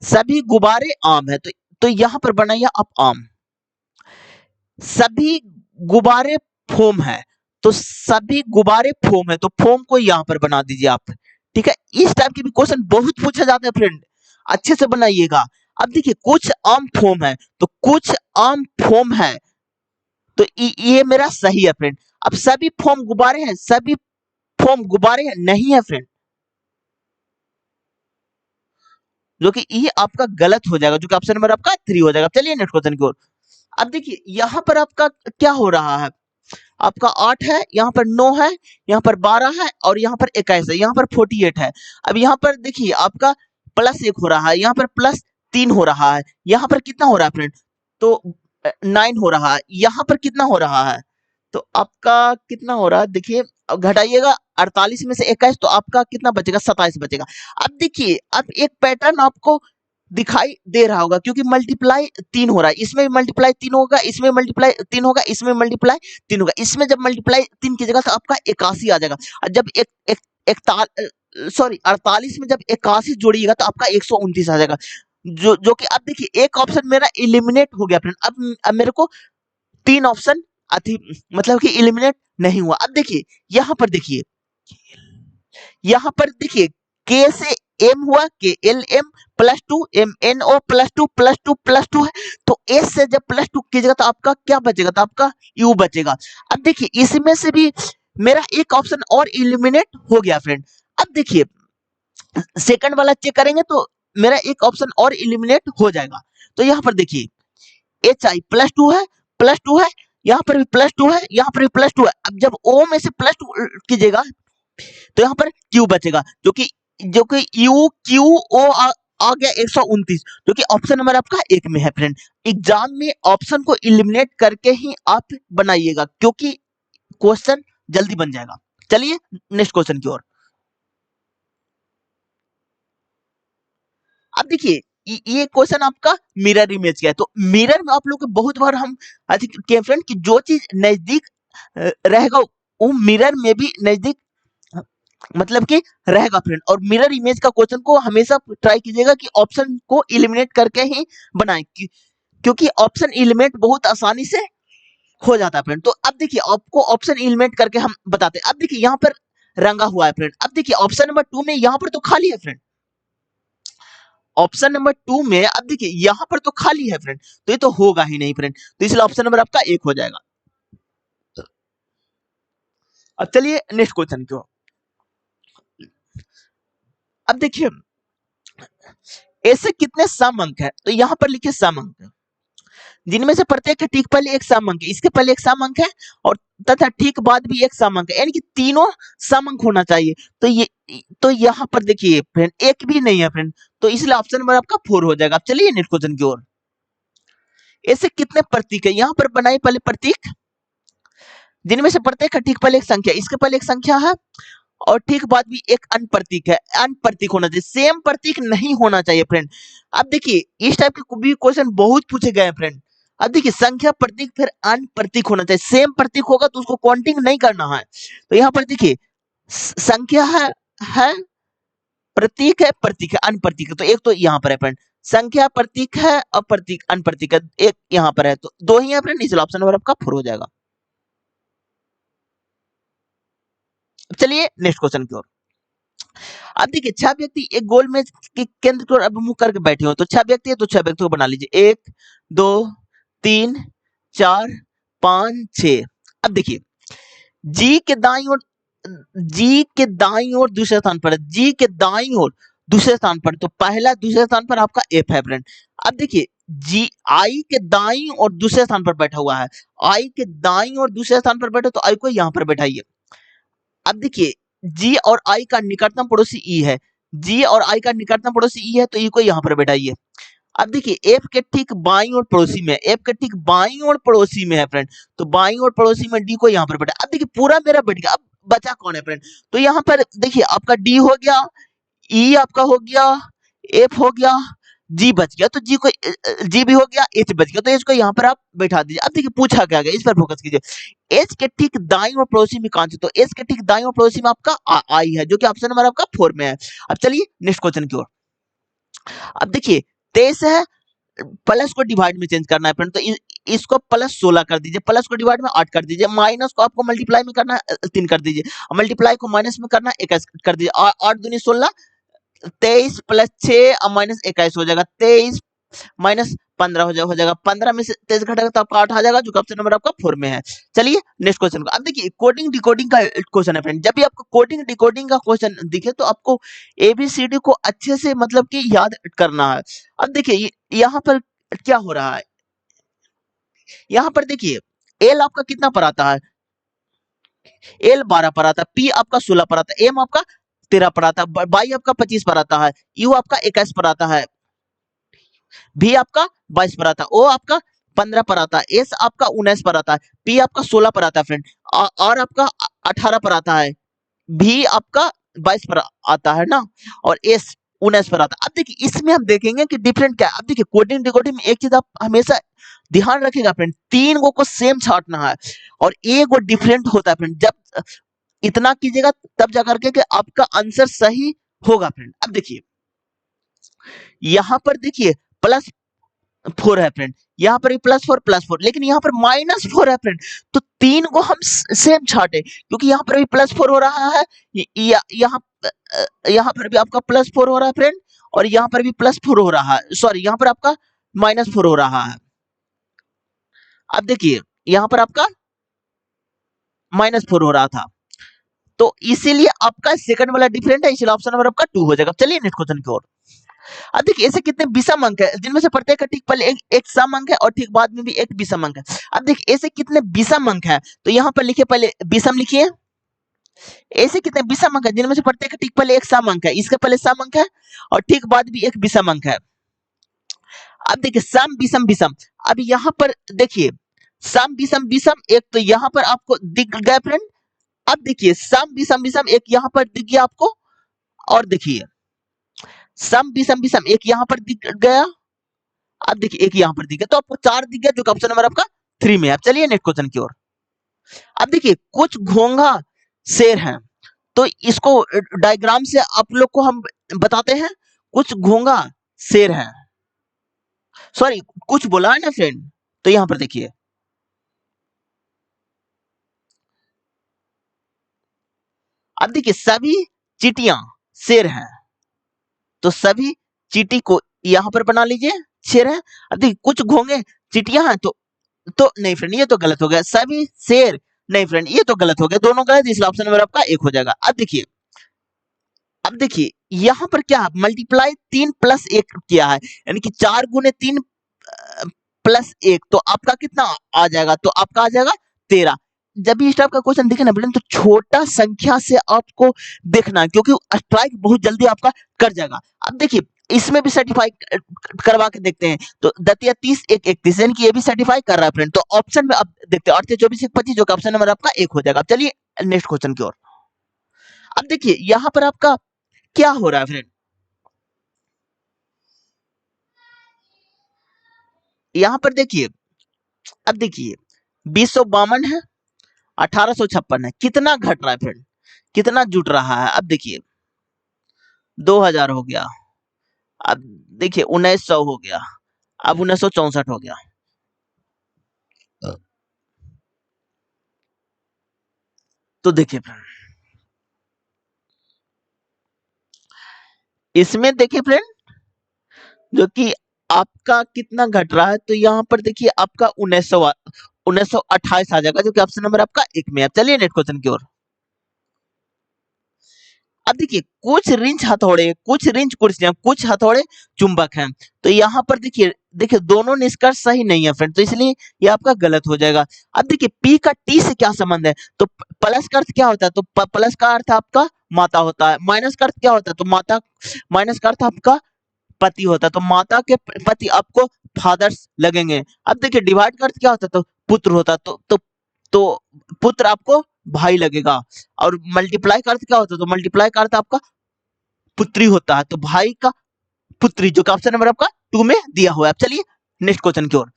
सभी गुब्बारे आम है, तो यहां पर बनाइए आप आम। सभी गुब्बारे फोम है, तो सभी गुब्बारे फोम है, तो फोम को यहां पर बना दीजिए आप। ठीक है, इस टाइप के भी क्वेश्चन बहुत पूछा जाता है फ्रेंड, अच्छे से बनाइएगा। अब देखिए कुछ आम फोम है, तो कुछ आम फोम है, तो ये मेरा सही है फ्रेंड। अब सभी फोम गुब्बारे हैं, सभी फोम गुब्बारे हैं नहीं है फ्रेंड, जो कि ये आपका गलत हो जाएगा, जो कि ऑप्शन नंबर आपका 3 हो जाएगा। चलिए नेक्स्ट क्वेश्चन की ओर। अब देखिए यहाँ पर आपका क्या हो रहा है, आपका 8 है, यहाँ पर 9 है, यहाँ पर 12 है और यहाँ पर 21 है, यहाँ पर 48 है। अब यहाँ पर देखिए आपका प्लस 1 हो रहा है, यहाँ पर प्लस 3 हो रहा है, यहाँ पर कितना हो रहा है फ्रेंड, तो 9 हो रहा है, यहाँ पर कितना हो रहा है, तो आपका कितना हो रहा है देखिए, अब घटाइएगा 48 में से 21, तो आपका कितना बचेगा, 27 बचेगा। अब देखिए अब एक पैटर्न आपको दिखाई दे रहा होगा, क्योंकि मल्टीप्लाई 3 हो रहा है, इसमें भी मल्टीप्लाई 3 होगा, इसमें मल्टीप्लाई 3 होगा, इसमें मल्टीप्लाई 3 होगा। इसमें जब मल्टीप्लाई 3 कीजिएगा तो आपका 81 आ जाएगा, और जब एक एक एक सॉरी 48 में जब 81 जोड़िएगा तो आपका 129 आ जाएगा, जो कि अब देखिए एक ऑप्शन मेरा इलिमिनेट हो गया फ्रेंड। अब मेरे को 3 ऑप्शन अति मतलब कि इलिमिनेट नहीं हुआ। अब देखिए यहाँ पर देखिए, यहाँ पर देखिए के से एम हुआ, K L M plus 2 M N O plus 2 plus 2 plus 2 है, तो एस से जब प्लस 2 कीजिएगा तो आपका क्या बचेगा, तो आपका यू बचेगा। अब देखिए इसमें से भी मेरा एक ऑप्शन और इलिमिनेट हो गया फ्रेंड। अब देखिए सेकंड वाला चेक करेंगे तो मेरा एक ऑप्शन और इलिमिनेट हो जाएगा। तो यहाँ पर देखिए एच आई प्लस टू है, यहाँ पर भी प्लस 2 है, यहाँ पर भी प्लस 2 है। अब जब ओ में से प्लस 2 कीजिएगा तो यहाँ पर क्यू बचेगा, जो कि यू क्यू ओ आ गया 129, जो कि ऑप्शन नंबर आपका 1 में है फ्रेंड। एग्जाम में ऑप्शन को इलिमिनेट करके ही आप बनाइएगा, क्योंकि क्वेश्चन जल्दी बन जाएगा। चलिए नेक्स्ट क्वेश्चन की ओर। अब देखिए ये क्वेश्चन आपका मिरर इमेज का है, तो मिरर में आप लोग को बहुत बार हम अधिक के फ्रेंड कि जो चीज नजदीक रहेगा वो मिरर में भी नजदीक मतलब कि रहेगा फ्रेंड। और मिरर इमेज का क्वेश्चन को हमेशा ट्राई कीजिएगा कि ऑप्शन को इलिमिनेट करके ही बनाएं, क्योंकि ऑप्शन इलिमिनेट बहुत आसानी से हो जाता है फ्रेंड। तो अब देखिए आपको ऑप्शन इलिमिनेट करके हम बताते हैं। अब देखिए यहाँ पर रंगा हुआ है फ्रेंड। अब देखिए ऑप्शन नंबर 2 में यहाँ पर तो खाली है फ्रेंड, ऑप्शन नंबर 2 में अब देखिए यहाँ पर तो खाली है फ्रेंड, तो ये तो होगा ही नहीं फ्रेंड, तो इसलिए ऑप्शन नंबर आपका 1 हो जाएगा। अब चलिए नेक्स्ट क्वेश्चन की ओर। अब देखिए ऐसे कितने सम अंक है, तो यहाँ पर लिखिए सम अंक, जिनमें से प्रत्येक के ठीक पहले एक सम अंक है, इसके पहले एक सम अंक है और तथा ठीक बाद भी एक सम अंक है, यानी कि तीनों सम अंक होना चाहिए। तो यहाँ पर देखिए फ्रेंड एक भी नहीं है फ्रेंड, तो इसलिए ऑप्शन नंबर आपका 4 हो जाएगा। अब चलिए नेक्स्ट क्वेश्चन की ओर। ऐसे कितने प्रतीक है, यहाँ पर बनाए पहले प्रतीक, जिनमें से प्रत्येक का ठीक पहले एक संख्या, इसके पहले एक संख्या है और ठीक बाद भी एक अन्य प्रतीक है। अन्य प्रतीक होना चाहिए, सेम प्रतीक नहीं होना चाहिए फ्रेंड। अब देखिए इस टाइप के भी क्वेश्चन बहुत पूछे गए हैं फ्रेंड। अब देखिए संख्या प्रतीक फिर अन्य प्रतीक होना चाहिए, सेम प्रतीक होगा तो उसको काउंटिंग नहीं करना है। तो यहाँ पर देखिए संख्या है प्रतीक है अन्य प्रतीक है, तो एक तो यहाँ पर है फ्रेंड, संख्या प्रतीक है और प्रतीक अन्य प्रतीक है, एक यहाँ पर है, तो दो ही है फ्रेंड, इसलिए ऑप्शन नंबर आपका 4 हो जाएगा। चलिए नेक्स्ट क्वेश्चन की ओर। अब देखिए 6 व्यक्ति एक गोल मेज के केंद्र की ओर अभिमुख करके बैठे हो, तो 6 व्यक्ति है तो 6 व्यक्तियों को बना लीजिए, 1 2 3 4 5 6। अब देखिए जी के दाईं ओर, जी के दाईं ओर दूसरे स्थान पर है, जी के दाईं ओर दूसरे स्थान पर, तो पहला दूसरे स्थान पर आपका एफ है फ्रेंड। अब देखिए जी आई के दाईं और दूसरे स्थान पर बैठा हुआ है, आई के दाईं और दूसरे स्थान पर बैठा, तो आई को यहाँ पर बैठाइए। अब देखिए जी और आई का निकटतम पड़ोसी ई है, जी और आई का निकटतम पड़ोसी ई है, तो ई को यहाँ पर बैठाइए। अब देखिए एफ के ठीक बाईं ओर पड़ोसी में, एफ के ठीक बाईं ओर पड़ोसी में है फ्रेंड, तो बाईं ओर पड़ोसी में डी को यहाँ पर बैठा। अब देखिए पूरा मेरा बैठ गया, अब बचा कौन है फ्रेंड, तो यहाँ पर देखिए आपका डी हो गया, ई आपका हो गया, एफ हो गया, जी बच गया तो जी को जी भी हो गया, एच बच गया तो एच को यहाँ पर आप बैठा दीजिए। अब देखिए पूछा क्या गया, इस पर फोकस कीजिए। एच के ठीक दाईं और पड़ोसी में कौन सी, तो एच के ठीक दाईं और पड़ोसी में आपका आई है, जो कि ऑप्शन नंबर आपका 4 में है। अब चलिए नेक्स्ट क्वेश्चन की ओर। अब देखिए 23 है, प्लस को डिवाइड में चेंज करना है फ्रेंड, तो इसको प्लस 16 कर दीजिए, प्लस को डिवाइड में 8 कर दीजिए, माइनस को आपको मल्टीप्लाई में करना है 3 कर दीजिए, मल्टीप्लाई को माइनस में करना है 21 कर दीजिए। 8 दूनी 16, 23 प्लस 6 माइनस 21 हो जाएगा, 23 माइनस 15 हो जाएगा, 15 में से 23 घटेगा तो आपका 8 आ जाएगा, जो ऑप्शन नंबर आपका 4 में है। चलिए नेक्स्ट क्वेश्चन को। अब देखिए कोडिंग डिकोडिंग का क्वेश्चन है फ्रेंड। जब भी आपको कोडिंग डिकोडिंग का क्वेश्चन दिखे तो आपको एबीसीडी को अच्छे से मतलब कि याद करना है। अब देखिए यहाँ पर क्या हो रहा है, यहाँ पर देखिए एल आपका कितना पर आता है, एल 12 पर आता है, पी आपका 16 पर आता है, एम आपका 13 पर आता है, बाई आपका 25 पर आता है, यू आपका 21 पर आता है, भी आपका 22 पर आता है, ओ आपका 15 पर आता है, एस आपका 19 पर आता है, पी आपका 16 पर आता है फ्रेंड, और आपका 18 पर आता है, भी आपका 22 पर आता है ना, और एस 19 पर आता है। अब देखिए इसमें हम देखेंगे कि डिफरेंट क्या है। अब देखिए कोडिंग डिकोडिंग में एक चीज आप हमेशा ध्यान रखिएगा फ्रेंड, 3 को सेम छांटना है और एक वो डिफरेंट होता है फ्रेंड। जब इतना कीजिएगा तब जाकर के कि आपका आंसर सही होगा फ्रेंड। अब देखिए यहाँ पर देखिए प्लस 4 है फ्रेंड, यहाँ पर भी प्लस 4, लेकिन यहाँ पर -4 है फ्रेंड, तो 3 को हम सेम छाटे, क्योंकि यहाँ पर भी +4 हो रहा है, यहाँ पर भी आपका +4 हो रहा है फ्रेंड, और यहाँ पर भी +4 हो रहा है, सॉरी यहाँ पर आपका -4 हो रहा है। अब देखिए यहाँ पर आपका -4 हो रहा था, तो इसीलिए आपका सेकंड वाला डिफरेंट है, इसलिए ऑप्शन नंबर आपका 2 हो जाएगा। चलिए नेक्स्ट क्वेश्चन की ओर। अब देखिए ऐसे कितने विषम अंक है, जिनमें से प्रत्येक का ठीक पहले एक सम अंक है और ठीक बाद में भी एक विषम अंक है। अब देखिए ऐसे कितने विषम अंक है, तो यहाँ पर लिखिए, पहले विषम लिखिए। ऐसे कितने विषम अंक है जिनमें से प्रत्येक का ठीक पहले एक सम अंक है, इसके पहले सम अंक है और ठीक बाद भी एक विषम अंक है। अब देखिए सम विषम विषम, अब यहाँ पर देखिए सम विषम विषम, एक तो यहाँ पर आपको दिख गया फ्रेंड। अब देखिए सम विषम विषम एक यहाँ पर दिख गया आपको, और देखिए सम विषम विषम एक यहाँ पर दिख गया, अब देखिए एक यहाँ पर दिख गया, तो आपको 4 दिख गया, जो ऑप्शन नंबर आपका 3 में है। अब चलिए नेक्स्ट क्वेश्चन की ओर। अब देखिए कुछ घोंघा शेर हैं, तो इसको डायग्राम से आप लोग को हम बताते हैं। कुछ घोंघा शेर हैं, सॉरी कुछ बोला है ना फ्रेंड, तो यहाँ पर देखिए अब देखिए सभी चींटियां शेर हैं, तो सभी चींटी को यहाँ पर बना लीजिए शेर है। अब देखिए कुछ घोंगे चींटियां हैं, तो नहीं फ्रेंड ये तो गलत हो गया, सभी शेर नहीं फ्रेंड ये तो गलत हो गया, दोनों गलत, इसलिए ऑप्शन नंबर आपका 1 हो जाएगा। अब देखिए यहाँ पर क्या मल्टीप्लाई 3 + 1 किया है, यानी कि 4 × 3 + 1, तो आपका कितना आ जाएगा, तो आपका आ जाएगा 13। जब भी इस टाइप का क्वेश्चन दिखे ना तो छोटा संख्या से आपको देखना, क्योंकि स्ट्राइक बहुत जल्दी आपका कर जाएगा। अब देखिए इसमें भी सर्टिफाई करवा के देखते हैं, तो दतिया 30 1 31, यानी कि ये भी सर्टिफाई कर रहा है फ्रेंड। तो ऑप्शन में अब देखते हैं 8 24 1 25, जो कि ऑप्शन नंबर आपका 1 हो जाएगा। अब चलिए नेक्स्ट क्वेश्चन की ओर। अब देखिए यहाँ पर आपका क्या हो रहा है फ्रेंड, यहाँ पर देखिए, अब देखिए 2052 है, 1856 है, कितना घट रहा है फ्रेंड, कितना जुट रहा है। अब देखिए 2000 हो गया, अब देखिए 1900 हो गया, अब 1964 हो गया। तो देखिए फ्रेंड इसमें देखिए फ्रेंड जो कि आपका कितना घट रहा है, तो यहाँ पर देखिए आपका 1928 आ जाएगा, जो कि ऑप्शन नंबर आपका 1 में है। चलिए नेक्स्ट क्वेश्चन की ओर। अब देखिए कुछ रिंच हथौड़े, कुछ रिंच कुर्सियां, कुछ हथौड़े चुंबक हैं, तो यहाँ पर देखिए देखिए दोनों निष्कर्ष सही नहीं है फ्रेंड, तो इसलिए ये आपका गलत हो जाएगा। अब देखिए पी का टी से क्या संबंध है, तो प्लस का अर्थ क्या होता है, तो प्लस का अर्थ आपका माता होता है, माइनस का अर्थ क्या होता है, तो माता, माइनस का अर्थ आपका पति होता है, तो माता के पति आपको फादर्स लगेंगे। अब देखिए डिवाइड का अर्थ क्या होता है, तो पुत्र होता है, तो पुत्र आपको भाई लगेगा, और मल्टीप्लाई का अर्थ क्या होता है, तो मल्टीप्लाई का अर्थ आपका पुत्री होता है, तो भाई का पुत्री, जो कि ऑप्शन नंबर आपका 2 में दिया हुआ है। अब चलिए नेक्स्ट क्वेश्चन की ओर।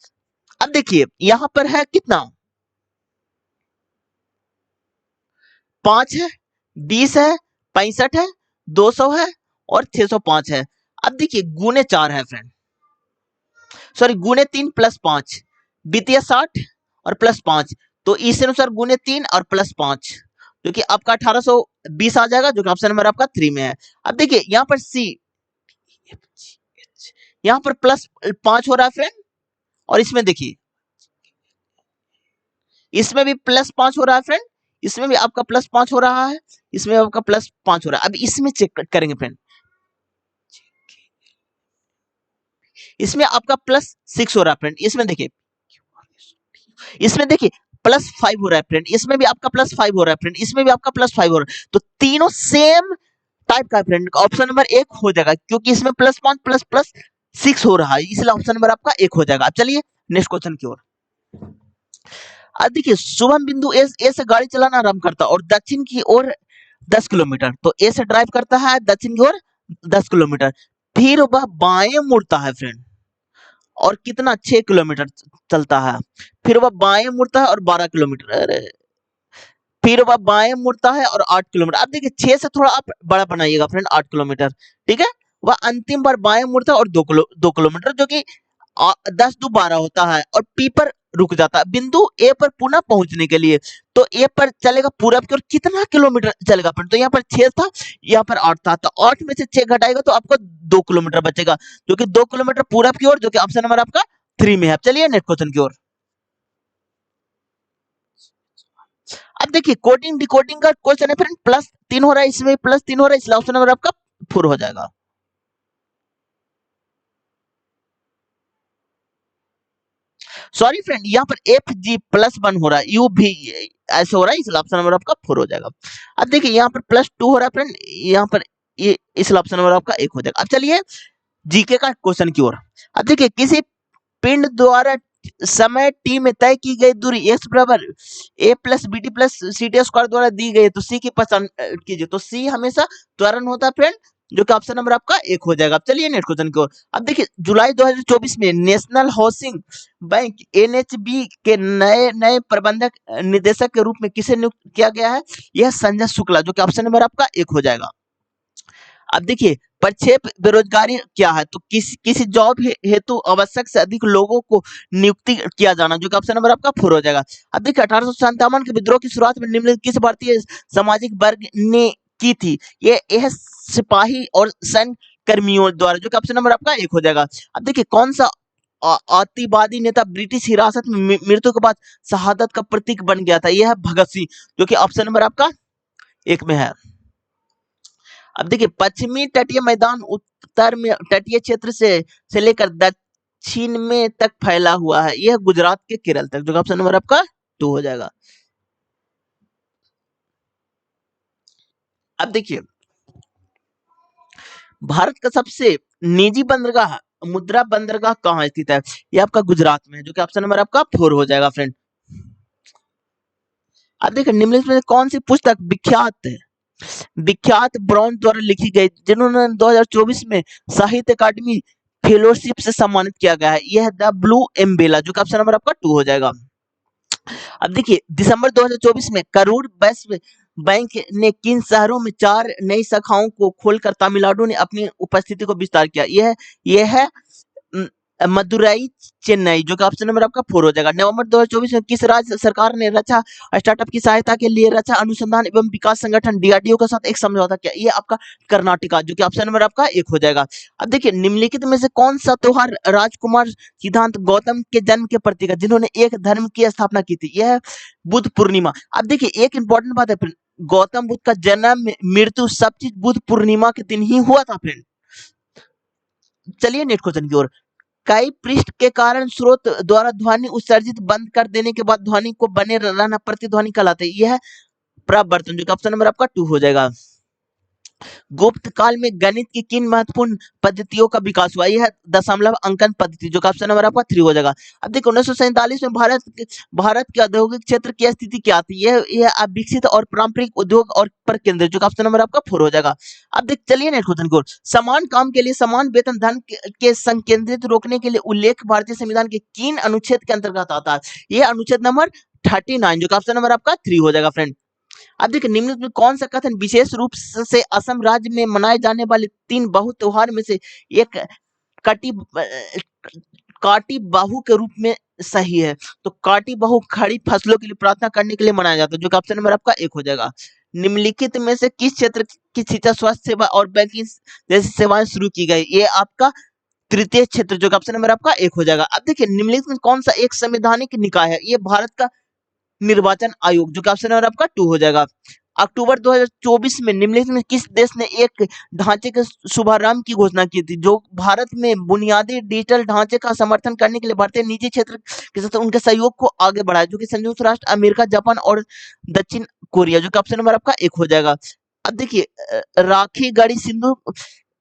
अब देखिए यहां पर है कितना, 5 है, 20 है, 65 है, 200 है और 605 है। अब देखिए गुने 4 है फ्रेंड, सॉरी गुने 3 प्लस 5, द्वितीय 60 और प्लस 5, तो इस अनुसार गुने 3 और प्लस 5 जो कि आपका 1820 आ जाएगा, जो कि ऑप्शन नंबर आपका 3 में है। अब देखिए यहाँ पर सी, यहाँ पर प्लस 5 हो रहा है फ्रेंड, और इसमें देखिए इसमें भी प्लस 5 हो रहा है फ्रेंड, इसमें भी आपका प्लस 5 हो रहा है, इसमें आपका प्लस 5 हो रहा है। अब इसमें चेक करेंगे फ्रेंड, इसमें आपका प्लस 6 हो रहा है फ्रेंड, इसमें देखिए, इसमें देखिए प्लस 5 हो रहा है फ्रेंड, इसमें भी आपका प्लस 5 हो रहा है फ्रेंड, इसमें भी आपका प्लस 5 हो रहा है, तो तीनों सेम टाइप का फ्रेंड, ऑप्शन नंबर 1 हो जाएगा, क्योंकि इसमें प्लस 5 प्लस प्लस 6 हो रहा है, इसलिए ऑप्शन नंबर आपका 1 हो जाएगा। अब चलिए नेक्स्ट क्वेश्चन की ओर। अब देखिए शुभम बिंदु ए से गाड़ी चलाना आरंभ करता और दक्षिण की ओर 10 किलोमीटर, तो ए से ड्राइव करता है दक्षिण की ओर 10 किलोमीटर, फिर वह बाएं मुड़ता है फ्रेंड, और कितना 6 किलोमीटर चलता है, फिर वह बाएं मुड़ता है और 12 किलोमीटर, अरे फिर वह बाएं मुड़ता है और 8 किलोमीटर। अब देखिए 6 से थोड़ा आप बड़ा बनाइएगा फ्रेंड, 8 किलोमीटर, ठीक है। वह अंतिम बार बाएं मुड़ता है और 2 किलोमीटर, जो कि 10 दो 12 होता है, और पी पर रुक जाता है बिंदु ए पर पुनः पहुंचने के लिए, तो ए पर चलेगा पूरब की ओर, कितना किलोमीटर चलेगा फ्रेंड, तो यहाँ पर 6 था, यहाँ पर 8 था, तो 8 में से 6 घटाएगा तो आपको 2 किलोमीटर बचेगा, जो कि 2 किलोमीटर पूरब की ओर, जो कि ऑप्शन नंबर आपका 3 में है। चलिए नेक्स्ट क्वेश्चन की ओर। अब देखिए कोडिंग डिकोडिंग का क्वेश्चन है फ्रेंड, प्लस 3 हो रहा है, इसमें प्लस 3 हो रहा है, इसलिए ऑप्शन नंबर आपका 4 हो जाएगा। सॉरी फ्रेंड, यहाँ पर एफ जी प्लस 1 हो रहा है, यू भी ऐसे हो रहा है, इसलिए ऑप्शन नंबर आपका 4 हो जाएगा। अब देखिए यहाँ पर प्लस 2 हो रहा है फ्रेंड, यहाँ पर ये इसलिए ऑप्शन नंबर आपका 1 हो जाएगा। अब चलिए जीके का क्वेश्चन की ओर। अब देखिए किसी पिंड द्वारा समय टी में तय की गई दूरी x बराबर a plus B T plus C T square द्वारा दी गई है, तो सी की पहचान कीजिए, तो सी हमेशा त्वरण होता है फ्रेंड, जो कि ऑप्शन नंबर आपका 1 हो जाएगा। अब चलिए नेक्स्ट क्वेश्चन की ओर। अब देखिए जुलाई 2024 में नेशनल हाउसिंग बैंक एनएचबी के नए नए प्रबंधक निदेशक के रूप में किसे नियुक्त किया गया है, यह संजय शुक्ला, जो कि ऑप्शन नंबर आपका 1 हो जाएगा। अब देखिए प्रक्षेप बेरोजगारी क्या है, तो किसी जॉब हेतु आवश्यक से अधिक लोगों को नियुक्ति किया जाना, जो कि ऑप्शन नंबर आपका 4 हो जाएगा। अब देखिए 1857 के विद्रोह की शुरुआत में निम्नलिखित किस भारतीय सामाजिक वर्ग ने की थी, यह सिपाही और सैन्य कर्मियों द्वारा, जो कि ऑप्शन नंबर आपका 1 हो जाएगा। अब देखिए कौन सा अतिवादी नेता ब्रिटिश हिरासत में मृत्यु के बाद शहादत का प्रतीक बन गया था, यह है भगत सिंह, जो कि ऑप्शन नंबर आपका 1 में है। अब देखिए पश्चिमी तटीय मैदान उत्तर में तटीय क्षेत्र से लेकर दक्षिण में तक फैला हुआ है, यह गुजरात के केरल तक, जो कि ऑप्शन नंबर आपका 2 हो जाएगा। अब देखिए भारत का सबसे निजी बंदरगाह मुद्रा बंदरगाह कहाँ स्थित है, यह आपका गुजरात में है, जो कि ऑप्शन नंबर आपका 4 हो जाएगा फ्रेंड। अब देखिए निम्नलिखित में कौन सी पुस्तक विख्यात ब्राउन द्वारा लिखी गई, जिन्होंने 2024 में साहित्य अकादमी फेलोशिप से सम्मानित किया गया है, यह द ब्लू एम्ब्रेला, जो कि ऑप्शन नंबर आपका 2 हो जाएगा। अब देखिए दिसंबर 2024 में करूर वैश्य बैंक ने किन शहरों में 4 नई शाखाओं को खोलकर तमिलनाडु ने अपनी उपस्थिति को विस्तार किया, यह है मदुरई चेन्नई, जो कि ऑप्शन नंबर आपका 4 हो जाएगा। नवंबर 2024 में किस राज्य सरकार ने रक्षा स्टार्टअप की सहायता के लिए रक्षा अनुसंधान एवं विकास संगठन डीआरडीओ के साथ एक समझौता किया, ये आपका कर्नाटका, जो कि ऑप्शन नंबर आपका 1 हो जाएगा। अब देखिए निम्नलिखित में से कौन सा त्योहार राजकुमार सिद्धांत गौतम के जन्म के प्रतीक है, जिन्होंने एक धर्म की स्थापना की थी, यह है बुद्ध पूर्णिमा। अब देखिए एक इंपॉर्टेंट बात है फ्रेंड, गौतम बुद्ध का जन्म मृत्यु सब चीज बुद्ध पूर्णिमा के दिन ही हुआ था फ्रेंड। चलिए नेक्स्ट क्वेश्चन की ओर। कई पृष्ठ के कारण स्रोत द्वारा ध्वनि उत्सर्जित बंद कर देने के बाद ध्वनि को बने रहना प्रतिध्वनि कहलाते हैं, यह प्रवर्तन, जो कि ऑप्शन नंबर आपका 2 हो जाएगा। गुप्त काल में गणित की किन महत्वपूर्ण पद्धतियों का विकास हुआ? यह दशमलव अंकन पद्धति, जो कि ऑप्शन नंबर आपका 3 हो जाएगा। अब देखो 1947 में भारत के औद्योगिक क्षेत्र की स्थिति क्या थी? यह अब विकसित और पारंपरिक उद्योग और पर केंद्रित, जो कि ऑप्शन नंबर आपका 4 हो जाएगा। अब देख चलिए नेक्स्ट क्वेश्चन को, समान काम के लिए समान वेतन धन के संकेंद्रित रोकने के लिए उल्लेख भारतीय संविधान के किन अनुच्छेद के अंतर्गत आता है? यह अनुच्छेद नंबर 39, जो कि ऑप्शन नंबर आपका 3 हो जाएगा फ्रेंड। अब देखिए निम्नलिखित में कौन सा कथन विशेष रूप से असम राज्य में मनाए जाने वाले 3 बहु त्योहार में से एक कटी काटी बाहु के रूप में सही है? तो काटी बाहु खड़ी फसलों के लिए प्रार्थना करने के लिए मनाया जाता है, जो कि ऑप्शन नंबर आपका 1 हो जाएगा। निम्नलिखित में से किस क्षेत्र की शिक्षा, स्वास्थ्य सेवा और बैंकिंग जैसी सेवाएं शुरू की गई? ये आपका तृतीय क्षेत्र, जो कि ऑप्शन नंबर आपका 1 हो जाएगा। अब देखिए निम्नलिखित में कौन सा एक संवैधानिक निकाय है? ये भारत का निर्वाचन आयोग, जो कि ऑप्शन नंबर आपका 2 हो जाएगा। अक्टूबर 2024 में निम्नलिखित में किस देश ने एक ढांचे के शुभारंभ की घोषणा की थी, जो भारत में बुनियादी डिजिटल ढांचे का समर्थन करने के लिए भारतीय निजी क्षेत्र के साथ उनके सहयोग को आगे बढ़ाया, जो कि संयुक्त राष्ट्र अमेरिका, जापान और दक्षिण कोरिया, जो कि ऑप्शन नंबर आपका 1 हो जाएगा। अब देखिए राखी गढ़ी सिंधु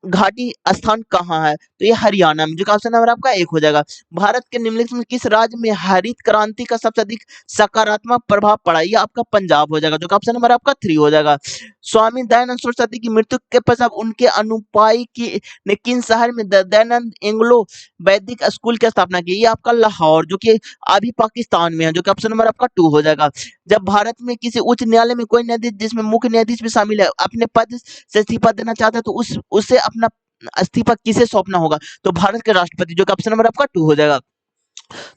घाटी स्थान कहाँ है? तो ये हरियाणा में, जो कि ऑप्शन नंबर आपका 1 हो जाएगा। भारत के निम्नलिखित में किस राज्य में हरित क्रांति का सबसे अधिक सकारात्मक प्रभाव पड़ा? ये आपका पंजाब हो जाएगा, जो कि ऑप्शन नंबर आपका 3 हो जाएगा। स्वामी दयानंद सरस्वती की मृत्यु के पश्चात उनके अनुयायी ने किन शहर में दयानंद एंग्लो वैदिक स्कूल की स्थापना की? ये आपका लाहौर, जो कि अभी पाकिस्तान में है, जो कि ऑप्शन नंबर आपका 2 हो जाएगा। जब भारत में किसी उच्च न्यायालय में कोई न्यायाधीश जिसमें मुख्य न्यायाधीश भी शामिल है अपने पद से इस्तीफा देना चाहता है, तो उसे अपना इस्तीफा किसे सौंपना होगा? तो भारत के राष्ट्रपति, जो कि ऑप्शन नंबर आपका 2 हो जाएगा।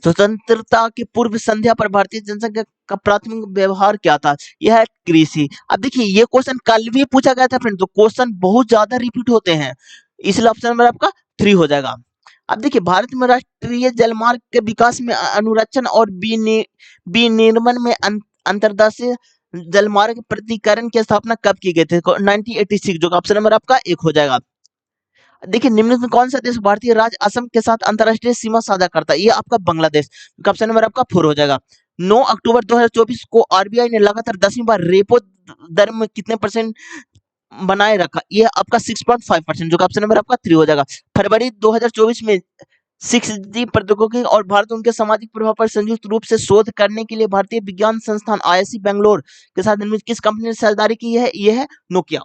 स्वतंत्रता की पूर्व संध्या पर भारतीय जनसंघ का प्राथमिक व्यवहार क्या था? यह है कृषि। अब देखिए ये क्वेश्चन कल भी पूछा गया था फ्रेंड, तो क्वेश्चन बहुत ज्यादा रिपीट होते हैं, इसलिए ऑप्शन नंबर आपका 3 हो जाएगा। अब देखिए भारत में राष्ट्रीय जलमार्ग के विकास में अनुरक्षण और विनिर्माण में अंतर्देशीय जलमार्ग प्राधिकरण की स्थापना कब की गई थी? 1986, जो ऑप्शन नंबर आपका 1 हो जाएगा। देखिए निम्नलिखित में कौन सा देश भारतीय राज्य असम के साथ अंतरराष्ट्रीय सीमा साझा करता है? ये आपका बांग्लादेश, ऑप्शन नंबर आपका 4 हो जाएगा। 9 अक्टूबर 2024 को आरबीआई ने लगातार 10वीं बार रेपो दर में कितने परसेंट बनाए रखा? ये आपका 6.5%, जो ऑप्शन नंबर आपका 3 हो जाएगा। फरवरी 2024 में 6G प्रौद्योगिकी और भारत उनके सामाजिक प्रभाव पर संयुक्त रूप से शोध करने के लिए भारतीय विज्ञान संस्थान आईआईसी बेंगलोर के साथ निर्मित किस कंपनी ने साझेदारी की है? ये है नोकिया,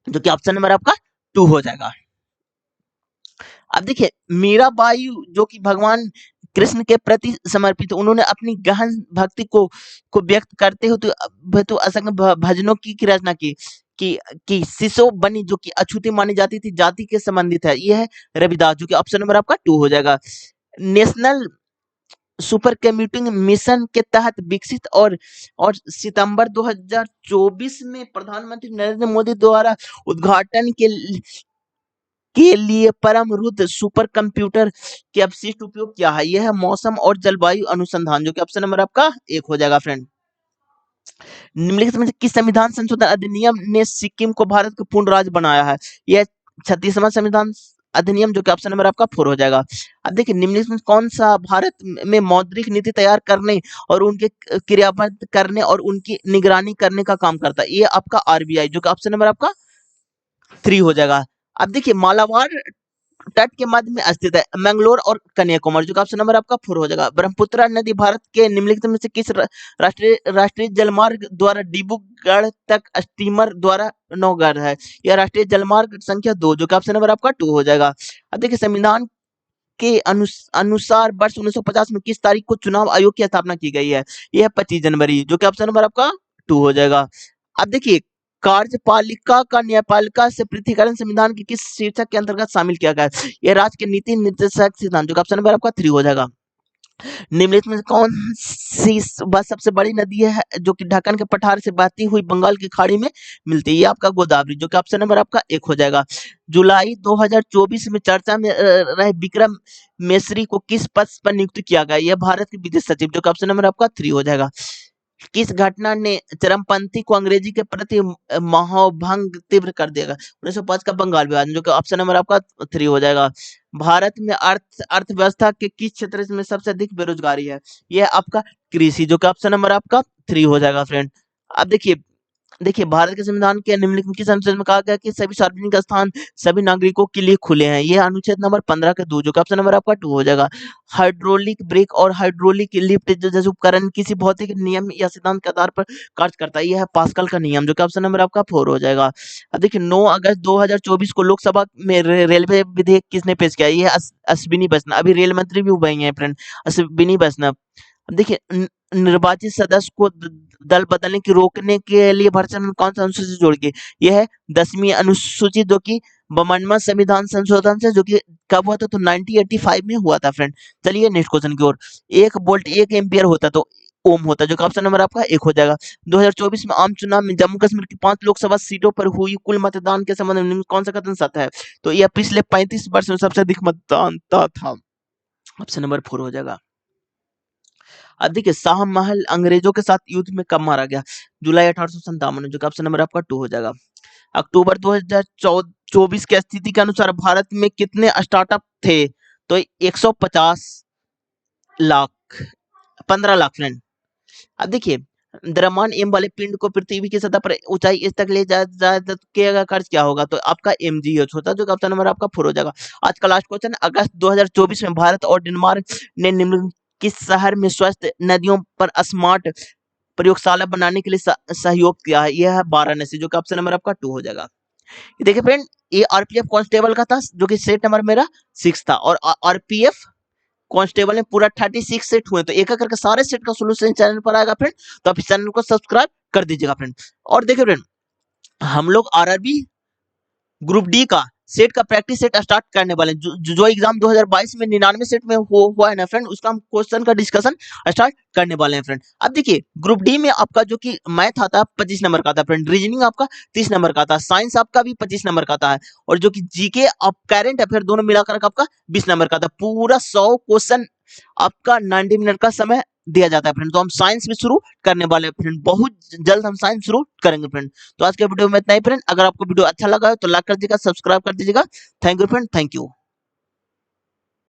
जो कि ऑप्शन नंबर आपका 2 हो जाएगा। अब देखिए मीराबाई जो कि भगवान कृष्ण के प्रति समर्पित, उन्होंने अपनी गहन भक्ति को व्यक्त करते हुए तो असंख्य भजनों की रचना की कि सिसो बनी, जो कि अछूती मानी जाती थी, जाति के संबंधित है। यह है रविदास, जो कि ऑप्शन नंबर आपका 2 हो जाएगा। नेशनल सुपर कंप्यूटिंग मिशन के तहत विकसित और सितंबर 2024 में प्रधानमंत्री नरेंद्र मोदी द्वारा उद्घाटन के लिए परम रुद्र सुपर कंप्यूटर के अवशिष्ट उपयोग क्या है? यह है मौसम और जलवायु अनुसंधान, जो कि ऑप्शन नंबर आपका 1 हो जाएगा फ्रेंड। निम्नलिखित में से किस संविधान संशोधन अधिनियम ने सिक्किम को भारत का पूर्ण राज्य बनाया है? यह 36वां संविधान अधिनियम, जो कि ऑप्शन नंबर आपका 4 हो जाएगा। अब देखिए निम्नलिखित में कौन सा भारत में मौद्रिक नीति तैयार करने और उनके क्रियान्वित करने और उनकी निगरानी करने का काम करता है? ये आपका आरबीआई, जो कि ऑप्शन नंबर आपका 3 हो जाएगा। अब देखिए मालाबार तट के मध्य में स्थित है, मंगलोर और कन्याकुमारी, जो ऑप्शन नंबर आपका 4 हो जाएगा। ब्रह्मपुत्र नदी भारत के निम्नलिखित में से किस राष्ट्रीय जलमार्ग द्वारा डिब्रूगढ़ तक स्टीमर द्वारा नौगढ़ है? यह राष्ट्रीय जलमार्ग संख्या 2, जो ऑप्शन नंबर आपका 2 हो जाएगा। अब देखिए संविधान के अनुसार वर्ष 1950 में किस तारीख को चुनाव आयोग की स्थापना की गई है? यह 25 जनवरी, जो कि ऑप्शन नंबर आपका 2 हो जाएगा। अब देखिए कार्यपालिका का न्यायपालिका से पृथक्करण संविधान की किस शीर्षक के अंतर्गत शामिल किया गया है? यह राज्य के नीति निर्देशक सिद्धांत, जो ऑप्शन नंबर आपका 3 हो जाएगा। निम्नलिखित में कौन सी वह सबसे बड़ी नदी है जो कि ढक्कन के पठार से बहती हुई बंगाल की खाड़ी में मिलती है? ये आपका गोदावरी, जो कि ऑप्शन नंबर आपका 1 हो जाएगा। जुलाई 2024 में चर्चा में रहे विक्रम मेसरी को किस पद पर नियुक्त किया गया? यह भारत के विदेश सचिव, जो कि ऑप्शन नंबर आपका 3 हो जाएगा। किस घटना ने चरमपंथी को अंग्रेजी के प्रति मोहभंग तीव्र कर देगा? 1905 का बंगाल विभाजन, जो कि ऑप्शन नंबर आपका 3 हो जाएगा। भारत में अर्थव्यवस्था के किस क्षेत्र में सबसे अधिक बेरोजगारी है? यह आपका कृषि, जो कि ऑप्शन नंबर आपका 3 हो जाएगा फ्रेंड। अब देखिए देखिए, भारत के संविधान के निम्नलिखित किस अनुच्छेद में कहा गया कि सभी सार्वजनिक स्थान सभी नागरिकों के लिए खुले हैं? ये अनुच्छेद नंबर 15 के 2 जो कि ऑप्शन नंबर आपका 2 हो जाएगा। हाइड्रोलिक ब्रेक और हाइड्रोलिक लिफ्ट जैसे उपकरण किसी भौतिक नियम या सिद्धांत के आधार पर कार्य करता है। ये है पास्कल का नियम जो कि ऑप्शन नंबर आपका 4 हो जाएगा। अब देखिए 9 अगस्त 2024 को लोकसभा में रेलवे विधेयक किसने पेश किया? ये है अश्विनी वैष्णव। अभी रेल मंत्री भी हुए हैं फ्रेंड, अश्विनी वैष्णव। अब देखिए निर्वाचित सदस्य को दल बदलने की रोकने के लिए भारत संविधान कौन सा अनुसूची जोड़ के? यह है 10वीं अनुसूची जो कि 52वां संविधान संशोधन से जो कि कब हुआ था? तो 1985 में हुआ था फ्रेंड। चलिए नेक्स्ट क्वेश्चन की ओर। 1 वोल्ट 1 एम्पियर होता तो ओम होता जो कि ऑप्शन नंबर आपका 1 हो जाएगा। 2024 में आम चुनाव में जम्मू कश्मीर की 5 लोकसभा सीटों पर हुई कुल मतदान के संबंध में निम्न कौन सा कथन सत्य है? तो यह पिछले 35 वर्ष में सबसे अधिक मतदान था। ऑप्शन नंबर 4 हो जाएगा। अब देखिए शाह महल अंग्रेजों के साथ युद्ध में कब मारा गया? जुलाई 1857 जो कि ऑप्शन नंबर आपका 2 हो जाएगा। अक्टूबर 2024 की स्थिति के अनुसार भारत में कितने स्टार्टअप थे? तो 150 लाख 15 लाख फ्रेंड। अब देखिए द्रव्यमान एम वाले पिंड को पृथ्वी की सतह पर ऊंचाई इस तक ले जाए तो किया खर्च क्या होगा? तो आपका mgh होता है जो कि ऑप्शन नंबर आपका 4 हो जाएगा। आज का लास्ट क्वेश्चन, अगस्त 2024 में भारत और डेनमार्क ने निम्न किस शहर में स्वस्थ नदियों पर स्मार्ट प्रयोगशाला बनाने के लिए सहयोग किया है? यह है वाराणसी जो कि ऑप्शन नंबर आपका 2 हो जाएगा। देखिए फ्रेंड ये आरपीएफ कांस्टेबल का था जो कि सेट नंबर मेरा 6 था और आरपीएफ कांस्टेबल में पूरा 36 सेट हुए तो एक एक करके सारे सेट का सोल्यूशन चैनल पर आएगा फ्रेंड। तो आप इस चैनल को सब्सक्राइब कर दीजिएगा फ्रेंड। और देखिए फ्रेंड हम लोग आरआरबी ग्रुप डी का सेट का प्रैक्टिस सेट स्टार्ट करने वाले हैं जो एग्जाम 2022 में 99 सेट में हुआ है ना फ्रेंड, उसका हम क्वेश्चन का डिस्कशन स्टार्ट करने वाले हैं फ्रेंड। अब देखिए ग्रुप डी में आपका जो कि मैथ आता है 25 नंबर का आता है फ्रेंड, रीजनिंग आपका 30 नंबर का आता है, साइंस आपका भी 25 नंबर का आता है और जो कि जीके आप करंट अफेयर दोनों मिलाकर आपका 20 नंबर का आता है। पूरा 100 क्वेश्चन आपका 90 मिनट का समय दिया जाता है फ्रेंड। तो हम साइंस भी शुरू करने वाले हैं फ्रेंड, बहुत जल्द हम साइंस शुरू करेंगे फ्रेंड। तो आज के वीडियो में इतना ही फ्रेंड, अगर आपको वीडियो अच्छा लगा है तो लाइक कर दीजिएगा, सब्सक्राइब कर दीजिएगा। Thank you friend, thank you.